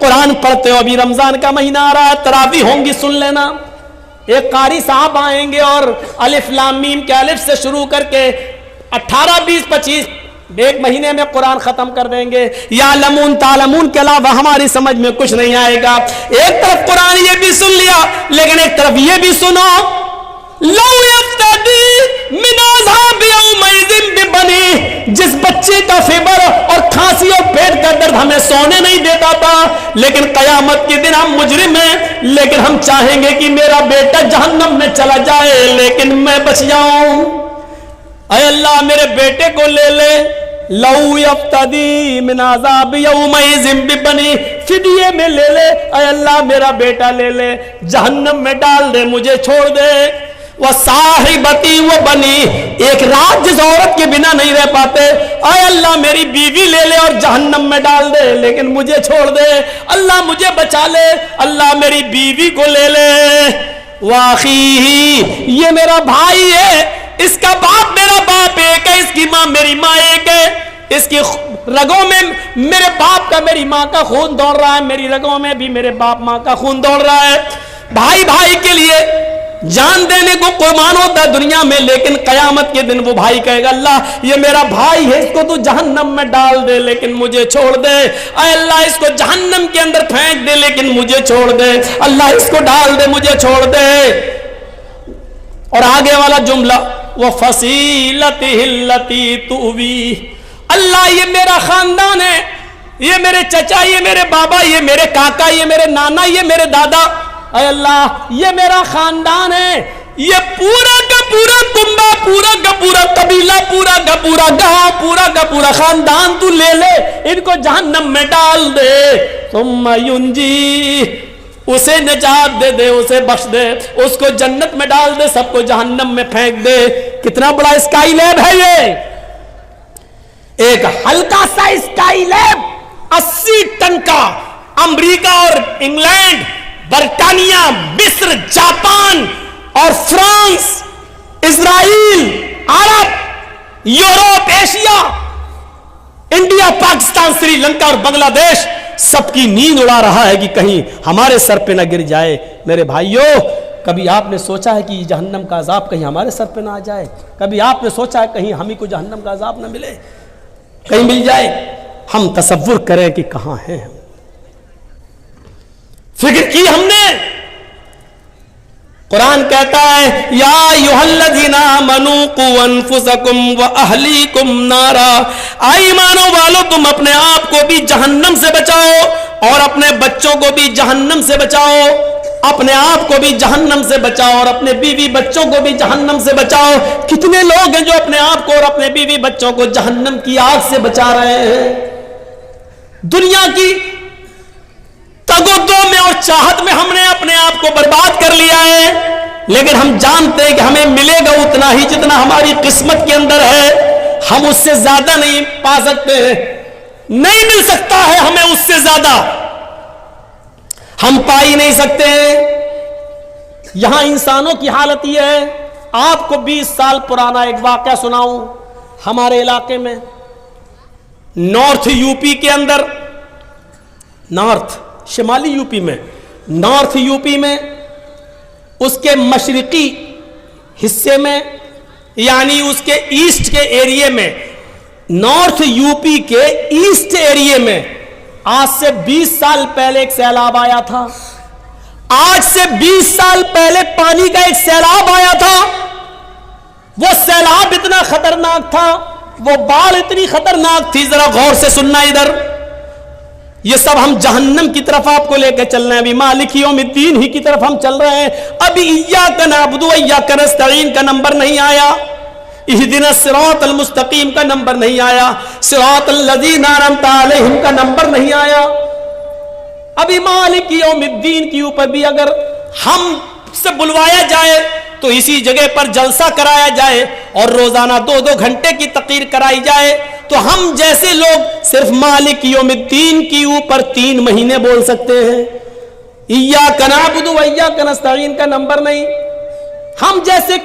قرآن پڑھتے ہو، ابھی رمضان کا مہینہ آ رہا ہے، تراویح ہوں گی، سن لینا، ایک قاری صاحب آئیں گے اور الف لام میم کے الف سے شروع کر کے 18 20 25 ایک مہینے میں قرآن ختم کر دیں گے. یعلمون تعلمون کے علاوہ ہماری سمجھ میں کچھ نہیں آئے گا. ایک طرف قرآن یہ بھی سن لیا، لیکن ایک طرف یہ بھی سنو، لو یفتدی من عذاب یومئذ ببنیہ، جس بچے کا فیبر اور کھانسی اور پیٹ کا درد ہمیں سونے نہیں دیتا تھا، لیکن قیامت کے دن ہم مجرم ہیں، لیکن ہم چاہیں گے کہ میرا بیٹا جہنم میں چلا جائے لیکن میں بچ جاؤں. اے اللہ میرے بیٹے کو لے لے. لو یفتدی من عذاب یومئذ ببنیہ، فدیے میں لے لے، اے اللہ میرا بیٹا لے لے، جہنم میں ڈال دے، مجھے چھوڑ دے. وصاحبتی وبنی، ایک رات جس عورت کے بنا نہیں رہ پاتے، اے اللہ میری بیوی لے لے اور جہنم میں ڈال دے لیکن مجھے چھوڑ دے. اللہ مجھے بچا لے، اللہ میری بیوی کو لے لے. واخیہ، یہ میرا بھائی ہے، اس کا باپ میرا باپ ایک ہے، اس کی ماں میری ماں ایک ہے، اس کی رگوں میں میرے باپ کا میری ماں کا خون دوڑ رہا ہے، میری رگوں میں بھی میرے باپ ماں کا خون دوڑ رہا ہے. بھائی بھائی کے لیے جان دینے کو قربان ہوتا ہے دنیا میں، لیکن قیامت کے دن وہ بھائی کہے گا اللہ یہ میرا بھائی ہے، اس کو تو جہنم میں ڈال دے لیکن مجھے چھوڑ دے. اے اللہ اس کو جہنم کے اندر پھینک دے لیکن مجھے چھوڑ دے، اللہ اس کو ڈال دے مجھے چھوڑ دے. اور آگے والا جملہ وَفَصِيلَتِهِ الَّتِي تُؤْوِيهِ، اللہ یہ میرا خاندان ہے، یہ میرے چچا، یہ میرے بابا، یہ میرے کاکا، یہ میرے نانا، یہ میرے دادا. اے اللہ یہ میرا خاندان ہے، یہ پورا کا پورا کنبہ، پورا کا پورا قبیلہ، پورا کا پورا گاؤں، پورا کا پورا خاندان تو لے لے، ان کو جہنم میں ڈال دے. ثم ينجی، اسے نجات دے دے، اسے بخش دے، اس کو جنت میں ڈال دے، سب کو جہنم میں پھینک دے. کتنا بڑا اسکائی لیب ہے یہ، ایک ہلکا سا اسکائی لیب 80 ٹن کا، امریکہ اور انگلینڈ، برطانیہ، مصر، جاپان اور فرانس، اسرائیل، عرب، Europe, Asia, India, Pakistan, Sri Lanka اور بنگلہ دیش سب کی نیند اڑا رہا ہے کہ کہیں ہمارے سر پہ نہ گر جائے. میرے بھائیوں کبھی آپ نے سوچا ہے کہ جہنم کا عذاب کہیں ہمارے سر پہ نہ آ جائے؟ کبھی آپ نے سوچا ہے کہیں ہمیں کو جہنم کا عذاب نہ ملے، کہیں مل جائے؟ ہم تصور کریں کہ کہاں ہیں ہم، فکر کی ہم نے؟ قرآن کہتا ہے یا ایھا الذین آمنوا قوا انفسکم واہلیکم نارا، ایمانوں والو تم اپنے آپ کو بھی جہنم سے بچاؤ اور اپنے بچوں کو بھی جہنم سے بچاؤ. اپنے آپ کو بھی جہنم سے بچاؤ اور اپنے بیوی بچوں کو بھی جہنم سے بچاؤ. کتنے لوگ ہیں جو اپنے آپ کو اور اپنے بیوی بچوں کو جہنم کی آگ سے بچا رہے ہیں؟ دنیا کی تگودو میں اور چاہت میں ہم نے اپنے آپ کو برباد کر لیا ہے، لیکن ہم جانتے ہیں کہ ہمیں ملے گا اتنا ہی جتنا ہماری قسمت کے اندر ہے. ہم اس سے زیادہ نہیں پا سکتے ہیں، نہیں مل سکتا ہے ہمیں اس سے زیادہ، ہم پا ہی نہیں سکتے ہیں. یہاں انسانوں کی حالت یہ ہے، آپ کو 20 سال پرانا ایک واقعہ سناؤں. ہمارے علاقے میں نارتھ یو پی کے اندر، نارتھ شمالی یو پی میں، نارتھ یو پی میں اس کے مشرقی حصے میں، یعنی اس کے ایسٹ کے ایریے میں، نارتھ یو پی کے ایسٹ ایریے میں آج سے 20 سال پہلے ایک سیلاب آیا تھا. آج سے 20 سال پہلے پانی کا ایک سیلاب آیا تھا. وہ سیلاب اتنا خطرناک تھا، وہ باڑھ اتنی خطرناک تھی. ذرا غور سے سننا ادھر، یہ سب ہم جہنم کی طرف آپ کو لے کے چل رہے ہیں. ابھی مالک یوم الدین ہی کی طرف ہم چل رہے ہیں. ابھی ایاک نعبد و ایاک نستعین کا نمبر نہیں آیا، اہدنا الصراط المستقیم کا نمبر نہیں آیا، صراط الذین انعمت علیہم کا نمبر نہیں آیا. ابھی مالک یوم الدین کے اوپر بھی اگر ہم سے بلوایا جائے تو اسی جگہ پر جلسہ کرایا جائے اور روزانہ 2-2 گھنٹے کی تقریر کرائی جائے تو ہم جیسے لوگ صرف مالک یوم الدین کے اوپر 3 مہینے بول سکتے ہیں. ایاک نعبد و ایاک نستعین کا نمبر نہیں. ہم جیسے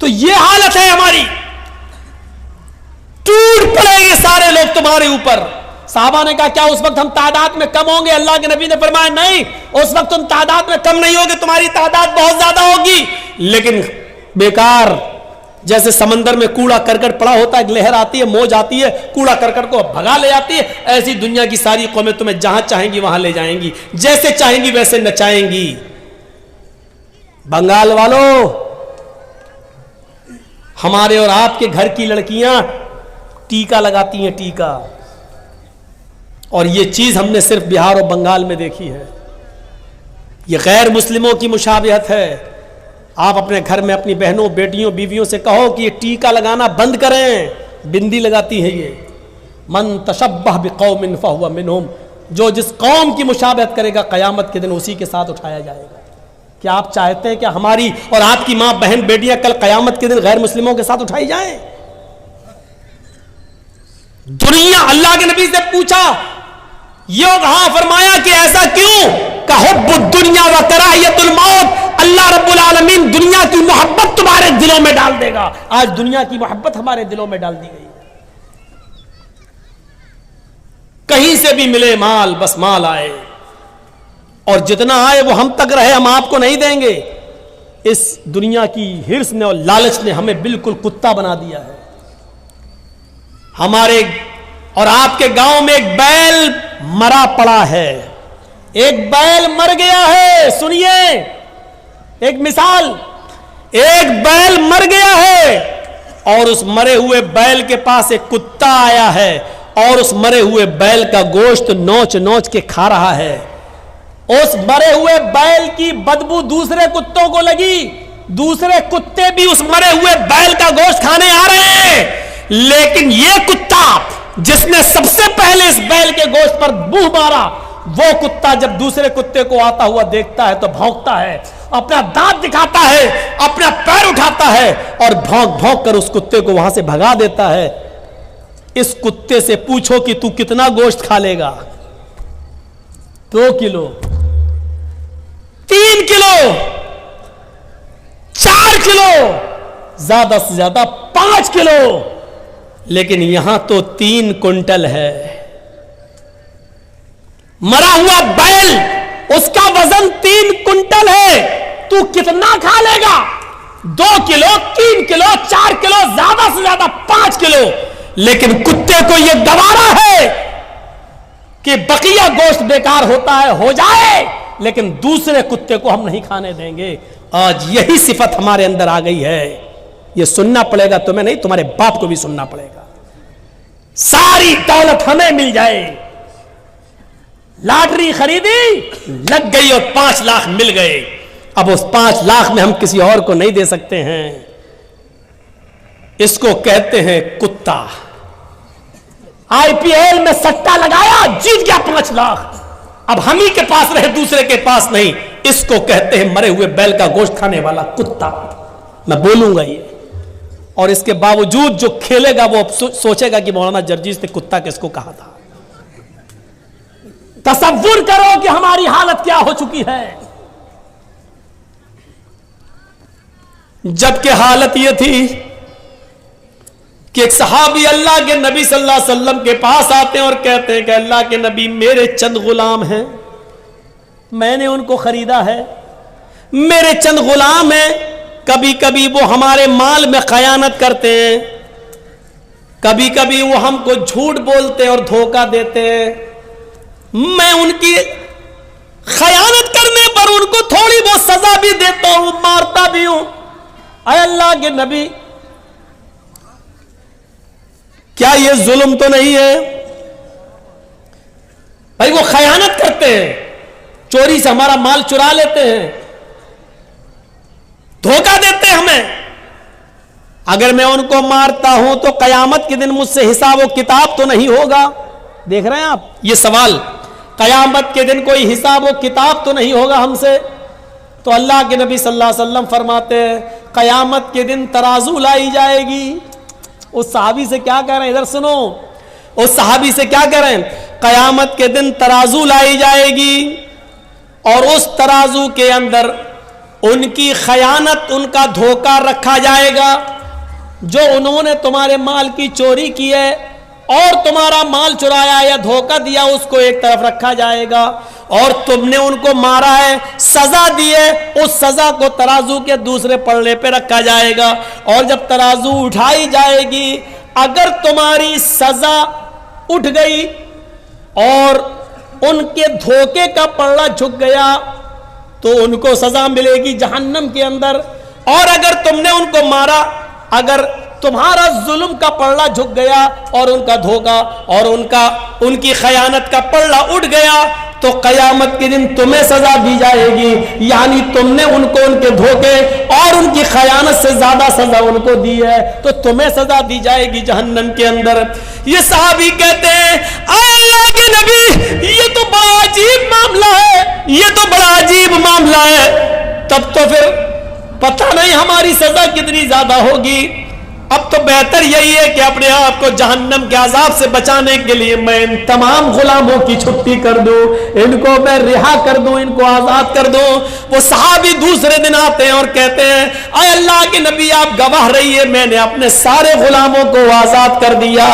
تو یہ حالت ہے ہماری. ٹوٹ پڑے گے سارے لوگ تمہارے اوپر. صحابہ نے کہا کیا اس وقت ہم تعداد میں کم ہوں گے؟ اللہ کے نبی نے فرمایا نہیں، اس وقت تم تعداد میں کم نہیں ہوگے، تمہاری تعداد بہت زیادہ ہوگی، لیکن بیکار. جیسے سمندر میں کوڑا کرکٹ پڑا ہوتا ہے، ایک لہر آتی ہے، موج آتی ہے، کوڑا کرکٹ کو بھگا لے جاتی ہے، ایسی دنیا کی ساری قومیں تمہیں جہاں چاہیں گی وہاں لے جائیں گی، جیسے چاہیں گی ویسے نچائیں گی. بنگال والوں، ہمارے اور آپ کے گھر کی لڑکیاں ٹیکا لگاتی ہیں، ٹیکا. اور یہ چیز ہم نے صرف بہار اور بنگال میں دیکھی ہے. یہ غیر مسلموں کی مشابہت ہے. آپ اپنے گھر میں اپنی بہنوں، بیٹیوں، بیویوں سے کہو کہ یہ ٹیکا لگانا بند کریں. بندی لگاتی ہے یہ. من تشبہ بقوم فہو منہم، جو جس قوم کی مشابہت کرے گا قیامت کے دن اسی کے ساتھ اٹھایا جائے گا. کیا آپ چاہتے ہیں کہ ہماری اور آپ کی ماں، بہن، بیٹیاں کل قیامت کے دن غیر مسلموں کے ساتھ اٹھائی جائیں؟ دنیا، اللہ کے نبی سے پوچھا، یہ کہاں فرمایا کہ ایسا کیوں؟ کہ حب الدنیا و کراہیت الموت، اللہ رب العالمین دنیا کی محبت تمہارے دلوں میں ڈال دے گا. آج دنیا کی محبت ہمارے دلوں میں ڈال دی گئی ہے. کہیں سے بھی ملے مال، بس مال آئے، اور جتنا آئے وہ ہم تک رہے، ہم آپ کو نہیں دیں گے. اس دنیا کی ہرس نے اور لالچ نے ہمیں بالکل کتا بنا دیا ہے. ہمارے اور آپ کے گاؤں میں ایک بیل مرا پڑا ہے، ایک بیل مر گیا ہے. سنیے ایک مثال، ایک بیل مر گیا ہے اور اس مرے ہوئے بیل کے پاس ایک کتا آیا ہے اور اس مرے ہوئے بیل کا گوشت نوچ نوچ کے کھا رہا ہے. اس مرے ہوئے بیل کی بدبو دوسرے کتوں کو لگی، دوسرے کتے بھی اس مرے ہوئے بیل کا گوشت کھانے آ رہے ہیں، لیکن یہ کتا جس نے سب سے پہلے اس بیل کے گوشت پر منہ مارا، وہ کتا جب دوسرے کتے کو آتا ہوا دیکھتا ہے تو بھونکتا ہے، اپنا دانت دکھاتا ہے، اپنا پیر اٹھاتا ہے اور بھونک بھونک کر اس کتے کو وہاں سے بھگا دیتا ہے. اس کتے سے پوچھو کہ تو کتنا گوشت کھا لے گا؟ 2 کلو، 3 کلو، 4 کلو، زیادہ سے زیادہ 5 کلو، لیکن یہاں تو 3 کنٹل ہے. مرا ہوا بیل، اس کا وزن 3 کنٹل ہے، تو کتنا کھا لے گا؟ 2 کلو، 3 کلو، 4 کلو، زیادہ سے زیادہ 5 کلو. لیکن کتے کو یہ گوارا ہے کہ بقیہ گوشت بیکار ہوتا ہے، ہو جائے، لیکن دوسرے کتے کو ہم نہیں کھانے دیں گے. آج یہی صفت ہمارے اندر آ گئی ہے. یہ سننا پڑے گا تمہیں نہیں، تمہارے باپ کو بھی سننا پڑے گا. ساری دولت ہمیں مل جائے، لاٹری خریدی، لگ گئی اور 5 لاکھ مل گئے، اب اس 5 لاکھ میں ہم کسی اور کو نہیں دے سکتے ہیں. اس کو کہتے ہیں کتا. IPL میں سٹا لگایا، جیت گیا 5 لاکھ، اب ہم ہی کے پاس رہے، دوسرے کے پاس نہیں. اس کو کہتے ہیں مرے ہوئے بیل کا گوشت کھانے والا کتا. میں بولوں گا یہ، اور اس کے باوجود جو کھیلے گا وہ سوچے گا کہ مولانا جرجیز نے کتا کس کو کہا تھا. تصور کرو کہ ہماری حالت کیا ہو چکی ہے. جبکہ حالت یہ تھی کہ ایک صحابی اللہ کے نبی صلی اللہ علیہ وسلم کے پاس آتے ہیں اور کہتے ہیں کہ اللہ کے نبی، میرے چند غلام ہیں، میں نے ان کو خریدا ہے، میرے چند غلام ہیں، کبھی کبھی وہ ہمارے مال میں خیانت کرتے ہیں، کبھی کبھی وہ ہم کو جھوٹ بولتے اور دھوکہ دیتے ہیں، میں ان کی خیانت کرنے پر ان کو تھوڑی بہت سزا بھی دیتا ہوں، مارتا بھی ہوں. اے اللہ کے نبی، کیا یہ ظلم تو نہیں ہے؟ بھائی وہ خیانت کرتے ہیں، چوری سے ہمارا مال چرا لیتے ہیں، دھوکہ دیتے ہیں ہمیں. اگر میں ان کو مارتا ہوں تو قیامت کے دن مجھ سے حساب و کتاب تو نہیں ہوگا؟ دیکھ رہے ہیں آپ یہ سوال، قیامت کے دن کوئی حساب و کتاب تو نہیں ہوگا ہم سے؟ تو اللہ کے نبی صلی اللہ علیہ وسلم فرماتے ہیں قیامت کے دن ترازو لائی جائے گی. اس صحابی سے کیا کہہ رہے ہیں؟ ادھر سنو، اس صحابی سے کیا کہہ رہے ہیں؟ قیامت کے دن ترازو لائی جائے گی اور اس ترازو کے اندر ان کی خیانت, ان کا دھوکہ رکھا جائے گا. جو انہوں نے تمہارے مال کی چوری کی ہے اور تمہارا مال چرایا یا دھوکہ دیا, اس کو ایک طرف رکھا جائے گا. اور تم نے ان کو مارا ہے, سزا دی ہے, اس سزا کو ترازو کے دوسرے پلڑے پہ رکھا جائے گا. اور جب ترازو اٹھائی جائے گی, اگر تمہاری سزا اٹھ گئی اور ان کے دھوکے کا پلڑا جھک گیا تو ان کو سزا ملے گی جہنم کے اندر. اور اگر تم نے ان کو مارا, اگر تمہارا ظلم کا پلڑا جھک گیا اور ان کا دھوکا اور ان کی خیانت کا پلڑا اٹھ گیا تو قیامت کے دن تمہیں سزا دی جائے گی. یعنی تم نے ان کو ان کے دھوکے اور ان کی خیانت سے زیادہ سزا ان کو دی ہے تو تمہیں سزا دی جائے گی جہنم کے اندر. یہ صحابی کہتے ہیں اے اللہ کے نبی, یہ تو بڑا عجیب معاملہ ہے, یہ تو بڑا عجیب معاملہ ہے. تب تو پھر پتہ نہیں ہماری سزا کتنی زیادہ ہوگی. اب تو بہتر یہی ہے کہ اپنے آپ کو جہنم کے عذاب سے بچانے کے لیے میں ان تمام غلاموں کی چھٹی کر دوں, ان کو میں رہا کر دوں, ان کو آزاد کر دوں. وہ صحابی دوسرے دن آتے ہیں اور کہتے ہیں اے اللہ کے نبی آپ گواہ رہیے, میں نے اپنے سارے غلاموں کو آزاد کر دیا.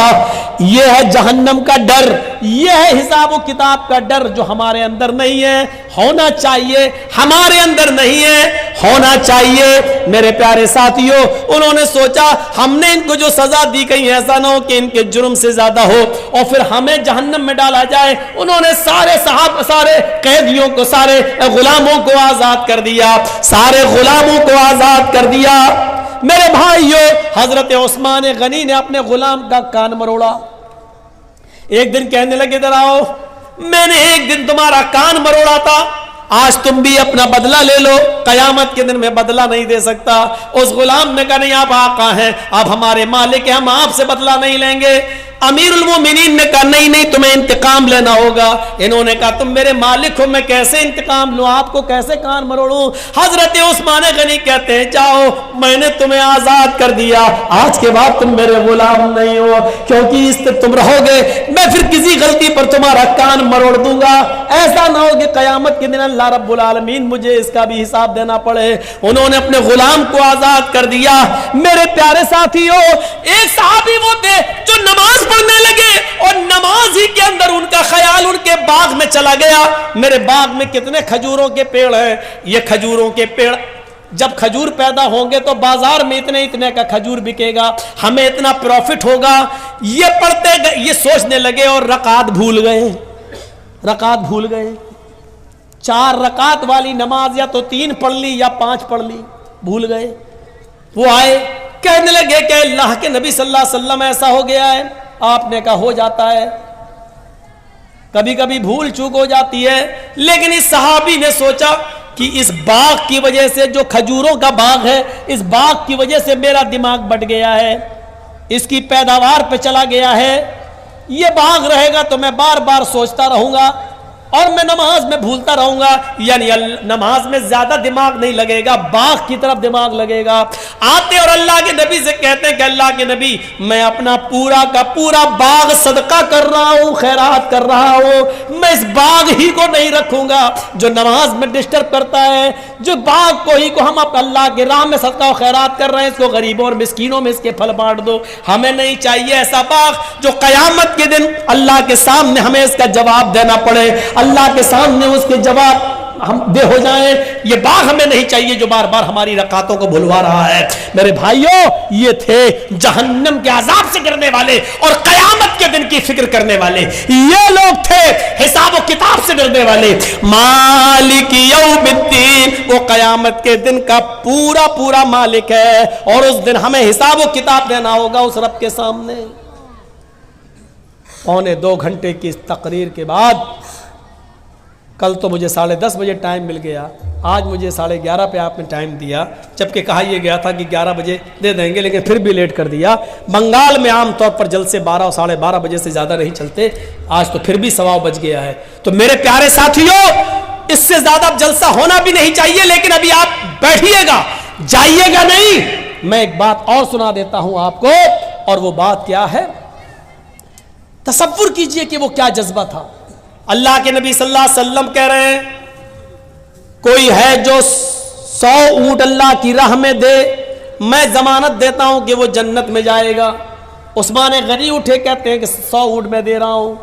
یہ ہے جہنم کا ڈر, یہ ہے حساب و کتاب کا ڈر جو ہمارے اندر نہیں ہے, ہونا چاہیے. ہمارے اندر نہیں ہے, ہونا چاہیے. میرے پیارے ساتھیوں, انہوں نے سوچا ہم نے ان کو جو سزا دی کہیں ایسا نہ ہو کہ ان کے جرم سے زیادہ ہو اور پھر ہمیں جہنم میں ڈالا جائے. انہوں نے سارے قیدیوں کو, سارے غلاموں کو آزاد کر دیا, سارے غلاموں کو آزاد کر دیا. میرے بھائیوں, حضرت عثمان غنی نے اپنے غلام کا کان مروڑا. ایک دن کہنے لگے ادھر آؤ, میں نے ایک دن تمہارا کان مروڑا تھا, آج تم بھی اپنا بدلہ لے لو. قیامت کے دن میں بدلہ نہیں دے سکتا. اس غلام نے کہا نہیں, آپ آقا ہیں, آپ ہمارے مالک ہیں, ہم آپ سے بدلہ نہیں لیں گے. امیر المومنین نے کہا نہیں نہیں, تمہیں انتقام لینا ہوگا. انہوں نے کہا تم میرے مالک ہو, میں کیسے انتقام لوں, آپ کو کیسے کان مروڑوں. حضرت عثمان غنی کہتے ہیں جاؤ, میں نے تمہیں آزاد کر دیا, آج کے بعد تم میرے غلام نہیں ہو, کیونکہ اس سے تم رہو گے میں پھر کسی غلطی پر تمہارا کان مروڑ دوں گا. ایسا نہ ہو کہ قیامت کے دن اللہ رب العالمین مجھے اس کا بھی حساب دینا پڑے. انہوں نے اپنے غلام کو آزاد کر دیا. میرے پیارے ساتھیوں, ایک صحابی وہ تھے جو نماز پڑھنے لگے اور نماز ہی کے اندر ان کا خیال ان کے باغ میں چلا گیا. میرے باغ میں کتنے کھجوروں کے پیڑ ہیں, یہ کھجوروں کے پیڑ جب کھجور پیدا ہوں گے تو بازار میں اتنے کا کھجور بکے گا, ہمیں اتنا پروفٹ ہوگا. یہ پڑھتے گئے, یہ سوچنے لگے اور رکعت بھول گئے. 4 رکعت والی نماز یا تو 3 پڑھ لی یا 5 پڑھ لی, بھول گئے. وہ آئے کہنے لگے کہ اللہ کے نبی صلی اللہ علیہ وسلم ایسا ہو گیا ہے. آپ نے کہا ہو جاتا ہے, کبھی کبھی بھول چوک ہو جاتی ہے. لیکن اس صحابی نے سوچا کہ اس باغ کی وجہ سے, جو کھجوروں کا باغ ہے, اس باغ کی وجہ سے میرا دماغ بٹ گیا ہے, اس کی پیداوار پہ چلا گیا ہے. یہ باغ رہے گا تو میں بار بار سوچتا رہوں گا اور میں نماز میں بھولتا رہوں گا. یعنی نماز میں زیادہ دماغ نہیں لگے گا, باغ کی طرف دماغ لگے گا. آتے اور اللہ کے نبی سے کہتے ہیں کہ اللہ کے نبی, میں اپنا پورا کا پورا باغ صدقہ کر رہا ہوں, خیرات کر رہا ہوں, میں اس باغ ہی کو نہیں رکھوں گا جو نماز میں ڈسٹرب کرتا ہے. جو باغ کو ہی کو ہم اللہ کے راہ میں صدقہ و خیرات کر رہے ہیں, اس کو غریبوں اور مسکینوں میں اس کے پھل بانٹ دو. ہمیں نہیں چاہیے ایسا باغ جو قیامت کے دن اللہ کے سامنے ہمیں اس کا جواب دینا پڑے, اللہ کے سامنے اس کے جواب ہم دے ہو جائیں. یہ باغ ہمیں نہیں چاہیے جو بار بار ہماری رکعتوں کو بھلوا رہا ہے. میرے بھائیوں, یہ تھے جہنم کے عذاب سے ڈرنے والے اور قیامت کے دن کی فکر کرنے والے. یہ لوگ تھے حساب و کتاب سے ڈرنے والے. مالک یوم الدین, وہ قیامت کے دن کا پورا مالک ہے اور اس دن ہمیں حساب و کتاب دینا ہوگا اس رب کے سامنے. 1.25 گھنٹے کی اس تقریر کے بعد, کل تو مجھے 10:30 بجے ٹائم مل گیا, آج مجھے 11:30 پہ آپ نے ٹائم دیا, جبکہ کہا یہ گیا تھا کہ 11 بجے دے دیں گے, لیکن پھر بھی لیٹ کر دیا. بنگال میں عام طور پر جلسے 12 اور 12:30 بجے سے زیادہ نہیں چلتے, آج تو پھر بھی 1:15 بج گیا ہے. تو میرے پیارے ساتھیوں, اس سے زیادہ جلسہ ہونا بھی نہیں چاہیے, لیکن ابھی آپ بیٹھیے گا, جائیے گا نہیں. میں ایک بات اور سنا دیتا ہوں آپ کو, اور وہ بات کیا ہے, تصور کیجئے کہ وہ کیا جذبہ تھا. اللہ کے نبی صلی اللہ علیہ وسلم کہہ رہے ہیں کوئی ہے جو 100 اونٹ اللہ کی راہ میں دے، میں ضمانت دیتا ہوں کہ وہ جنت میں جائے گا۔ عثمان غنی اٹھے کہتے ہیں کہ 100 اونٹ میں دے رہا ہوں۔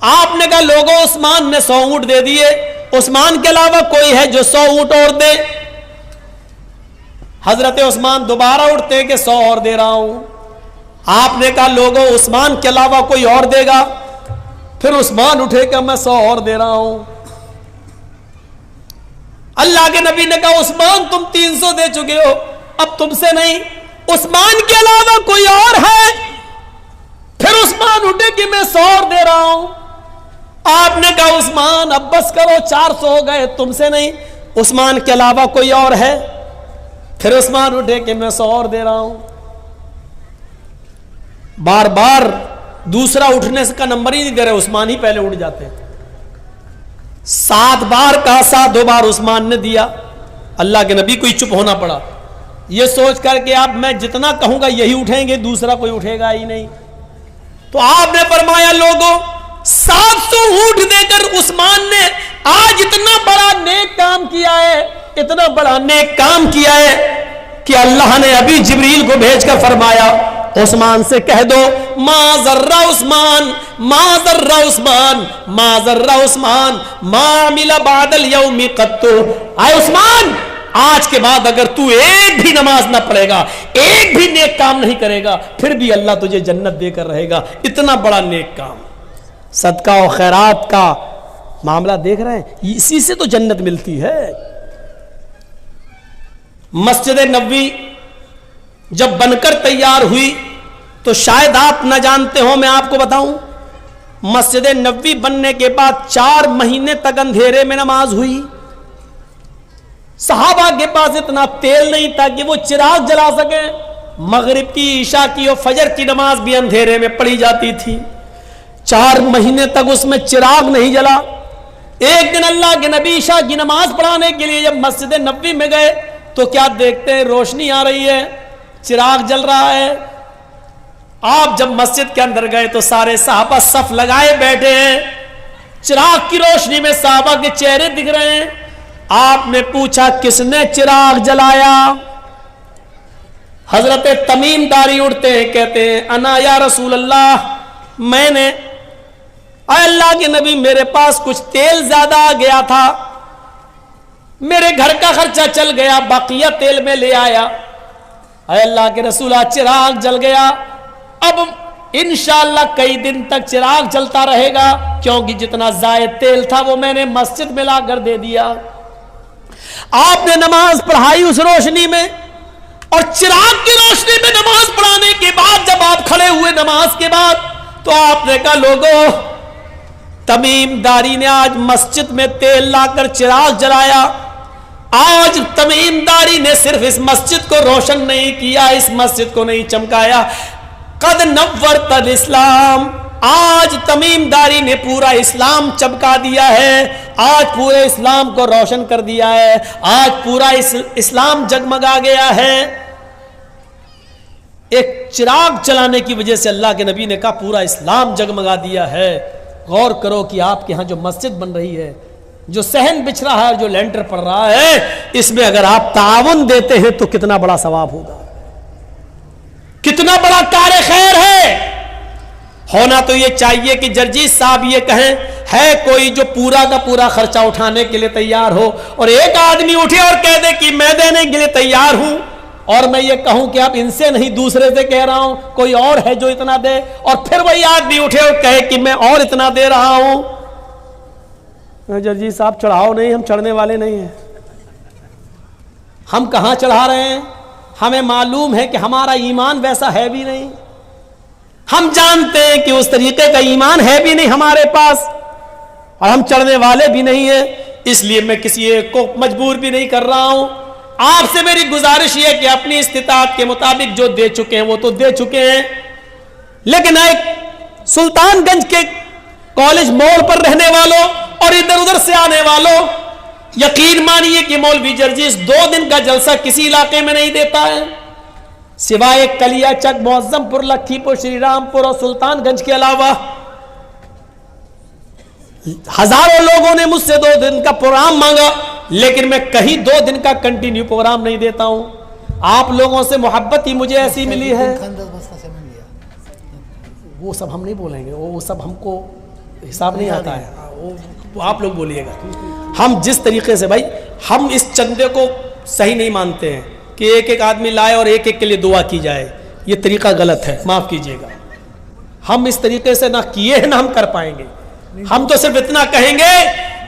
آپ نے کہا لوگوں عثمان نے 100 اونٹ دے دیے، عثمان کے علاوہ کوئی ہے جو 100 اونٹ اور دے؟ حضرت عثمان دوبارہ اٹھتے ہیں کہ 100 اور دے رہا ہوں۔ آپ نے کہا لوگوں عثمان کے علاوہ کوئی اور دے گا؟ پھر عثمان اٹھے کہ میں 100 اور دے رہا ہوں۔ اللہ کے نبی نے کہا عثمان تم 300 دے چکے ہو، اب تم سے نہیں، عثمان کے علاوہ کوئی اور ہے؟ پھر عثمان اٹھے کہ میں 100 اور دے رہا ہوں۔ آپ نے کہا عثمان اب بس کرو، 400 ہو گئے، تم سے نہیں، عثمان کے علاوہ کوئی اور ہے؟ پھر عثمان اٹھے کہ میں 100 اور دے رہا ہوں۔ بار بار دوسرا اٹھنے کا نمبر ہی نہیں دے رہے، عثمان ہی پہلے اٹھ جاتے ہیں۔ 7 بار کہا، 7 بار عثمان نے دیا۔ اللہ کے نبی کو ہی چپ ہونا پڑا، یہ سوچ کر کہ اب میں جتنا کہوں گا یہی اٹھیں گے، دوسرا کوئی اٹھے گا ہی نہیں۔ تو آپ نے فرمایا لوگوں 700 اونٹ دے کر عثمان نے آج اتنا بڑا نیک کام کیا ہے، اتنا بڑا نیک کام کیا ہے کہ اللہ نے ابھی جبریل کو بھیج کر فرمایا عثمان سے کہہ دو ما ذرہ عثمان، ما ذرہ عثمان، ما ذرہ عثمان، ما عمل بعد اليوم قط۔ اے عثمان آج کے بعد اگر تو ایک بھی نماز نہ پڑھے گا، ایک بھی نیک کام نہیں کرے گا، پھر بھی اللہ تجھے جنت دے کر رہے گا۔ اتنا بڑا نیک کام، صدقہ و خیرات کا معاملہ دیکھ رہے ہیں، اسی سے تو جنت ملتی ہے۔ مسجد نبوی جب بن کر تیار ہوئی تو شاید آپ نہ جانتے ہو، میں آپ کو بتاؤں، مسجد نبوی بننے کے بعد 4 مہینے تک اندھیرے میں نماز ہوئی۔ صحابہ کے پاس اتنا تیل نہیں تھا کہ وہ چراغ جلا سکیں، مغرب کی، عشاء کی اور فجر کی نماز بھی اندھیرے میں پڑھی جاتی تھی۔ 4 مہینے تک اس میں چراغ نہیں جلا۔ ایک دن اللہ کے نبی عشاء کی نماز پڑھانے کے لیے جب مسجد نبوی میں گئے تو کیا دیکھتے ہیں، روشنی آ رہی ہے، چراغ جل رہا ہے۔ آپ جب مسجد کے اندر گئے تو سارے صحابہ صف لگائے بیٹھے ہیں، چراغ کی روشنی میں صحابہ کے چہرے دکھ رہے ہیں۔ آپ نے پوچھا کس نے چراغ جلایا؟ حضرت تمیم داری اٹھتے ہیں، کہتے ہیں انا یا رسول اللہ، میں نے۔ اے اللہ کے نبی میرے پاس کچھ تیل زیادہ آ گیا تھا، میرے گھر کا خرچہ چل گیا، بقیہ تیل میں لے آیا۔ اے اللہ کے رسول چراغ جل گیا، اب انشاءاللہ کئی دن تک چراغ جلتا رہے گا، کیونکہ جتنا زائد تیل تھا وہ میں نے مسجد میں لا کر دے دیا۔ آپ نے نماز پڑھائی اس روشنی میں، اور چراغ کی روشنی میں نماز پڑھانے کے بعد جب آپ کھڑے ہوئے نماز کے بعد تو آپ نے کہا لوگوں تمیم داری نے آج مسجد میں تیل لا کر چراغ جلایا، آج تمیم داری نے صرف اس مسجد کو روشن نہیں کیا، اس مسجد کو نہیں چمکایا، قد نورت الاسلام، آج تمیم داری نے پورا اسلام چمکا دیا ہے، آج پورے اسلام کو روشن کر دیا ہے، آج پورا اسلام جگمگا گیا ہے۔ ایک چراغ چلانے کی وجہ سے اللہ کے نبی نے کہا پورا اسلام جگمگا دیا ہے۔ غور کرو کہ آپ کے ہاں جو مسجد بن رہی ہے، جو صحن بچھ رہا ہے، جو لینٹر پڑ رہا ہے، اس میں اگر آپ تعاون دیتے ہیں تو کتنا بڑا ثواب ہوگا، کتنا بڑا کار خیر ہے۔ ہونا تو یہ چاہیے کہ جرجیت صاحب یہ کہیں ہے کوئی جو پورا کا پورا خرچہ اٹھانے کے لیے تیار ہو، اور ایک آدمی اٹھے اور کہہ دے کہ میں دینے کے لیے تیار ہوں، اور میں یہ کہوں کہ آپ ان سے نہیں دوسرے سے کہہ رہا ہوں، کوئی اور ہے جو اتنا دے، اور پھر وہی آدمی اٹھے اور کہے کہ میں اور اتنا دے رہا ہوں۔ جرجیت صاحب چڑھاؤ نہیں، ہم چڑھنے والے نہیں ہیں، ہم کہاں چڑھا رہے ہیں، ہمیں معلوم ہے کہ ہمارا ایمان ویسا ہے بھی نہیں، ہم جانتے ہیں کہ اس طریقے کا ایمان ہے بھی نہیں ہمارے پاس، اور ہم چڑھنے والے بھی نہیں ہیں، اس لیے میں کسی ایک کو مجبور بھی نہیں کر رہا ہوں۔ آپ سے میری گزارش یہ کہ اپنی استطاعت کے مطابق جو دے چکے ہیں وہ تو دے چکے ہیں، لیکن ایک سلطان گنج کے کالج موڑ پر رہنے والوں اور ادھر ادھر سے آنے والوں، یقین مانیے کہ مولوی جرجیس 2 دن کا جلسہ کسی علاقے میں نہیں دیتا ہے، سوائے کلیا چک، معظم پور، لکھی پور، شری رام پور اور سلطان گنج کے علاوہ۔ ہزاروں لوگوں نے مجھ سے 2 دن کا پروگرام مانگا، لیکن میں کہیں 2 دن کا کنٹینیو پروگرام نہیں دیتا ہوں. آپ لوگوں سے محبت ہی مجھے ایسی ملی ہے. وہ سب ہم نہیں بولیں گے, وہ سب ہم کو حساب نہیں آتا ہے, وہ آپ لوگ بولیے گا. ہم جس طریقے سے بھائی, ہم اس چندے کو صحیح نہیں مانتے ہیں کہ ایک ایک آدمی لائے اور ایک ایک کے لیے دعا کی جائے. یہ طریقہ غلط ہے, معاف کیجیے گا. ہم اس طریقے سے نہ کیے ہیں نہ ہم کر پائیں گے. ہم تو صرف اتنا کہیں گے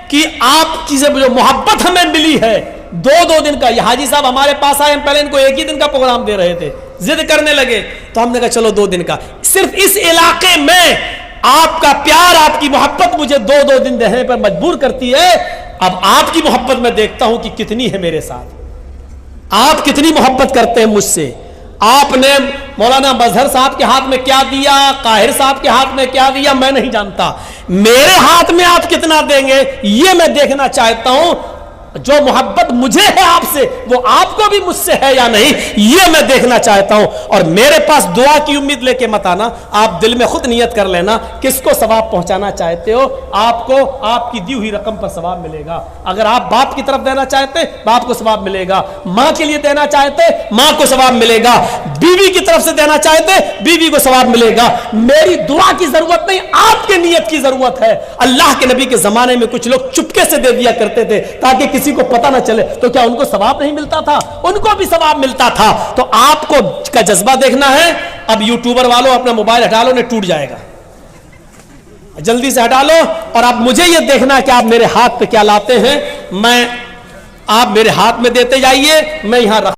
کہ آپ کی جو محبت ہمیں ملی ہے 2 دن کا. یہ حاجی صاحب ہمارے پاس آئے, ہم پہلے ان کو 1 ہی دن کا پروگرام دے رہے تھے, ضد کرنے لگے تو ہم نے کہا چلو 2 دن کا. صرف اس علاقے میں آپ کا پیار, آپ کی محبت مجھے 2 دن دینے پر مجبور کرتی ہے. اب آپ کی محبت میں دیکھتا ہوں کہ کتنی ہے میرے ساتھ, آپ کتنی محبت کرتے ہیں مجھ سے. آپ نے مولانا مظہر صاحب کے ہاتھ میں کیا دیا, قاہر صاحب کے ہاتھ میں کیا دیا, میں نہیں جانتا. میرے ہاتھ میں آپ کتنا دیں گے یہ میں دیکھنا چاہتا ہوں. جو محبت مجھے ہے آپ سے وہ آپ کو بھی مجھ سے ہے یا نہیں, یہ میں دیکھنا چاہتا ہوں. اور میرے پاس دعا کی امید لے کے مت آنا, آپ دل میں خود نیت کر لینا کس کو ثواب پہنچانا چاہتے ہو. آپ کو آپ کی دی ہوئی رقم پر ثواب ملے گا. اگر آپ باپ کی طرف دینا چاہتے باپ کو ثواب ملے گا, ماں کے لیے دینا چاہتے ماں کو ثواب ملے گا, بیوی کی طرف سے دینا چاہتے بیوی کو ثواب ملے گا. میری دعا کی ضرورت نہیں, آپ کے نیت کی ضرورت ہے. اللہ کے نبی کے زمانے میں کچھ لوگ چپکے سے دے دیا کرتے تھے تاکہ کسی کو پتہ نہ چلے, تو کیا ان کو ثواب نہیں ملتا تھا؟ ان کو بھی ثواب ملتا تھا. تو آپ کو کا جذبہ دیکھنا ہے. اب یوٹیوبر والوں اپنا موبائل ہٹا لو, نہیں ٹوٹ جائے گا, جلدی سے ہٹا لو. اور اب مجھے یہ دیکھنا ہے کہ آپ میرے ہاتھ پہ کیا لاتے ہیں. آپ میرے ہاتھ میں دیتے جائیے, میں یہاں رکھ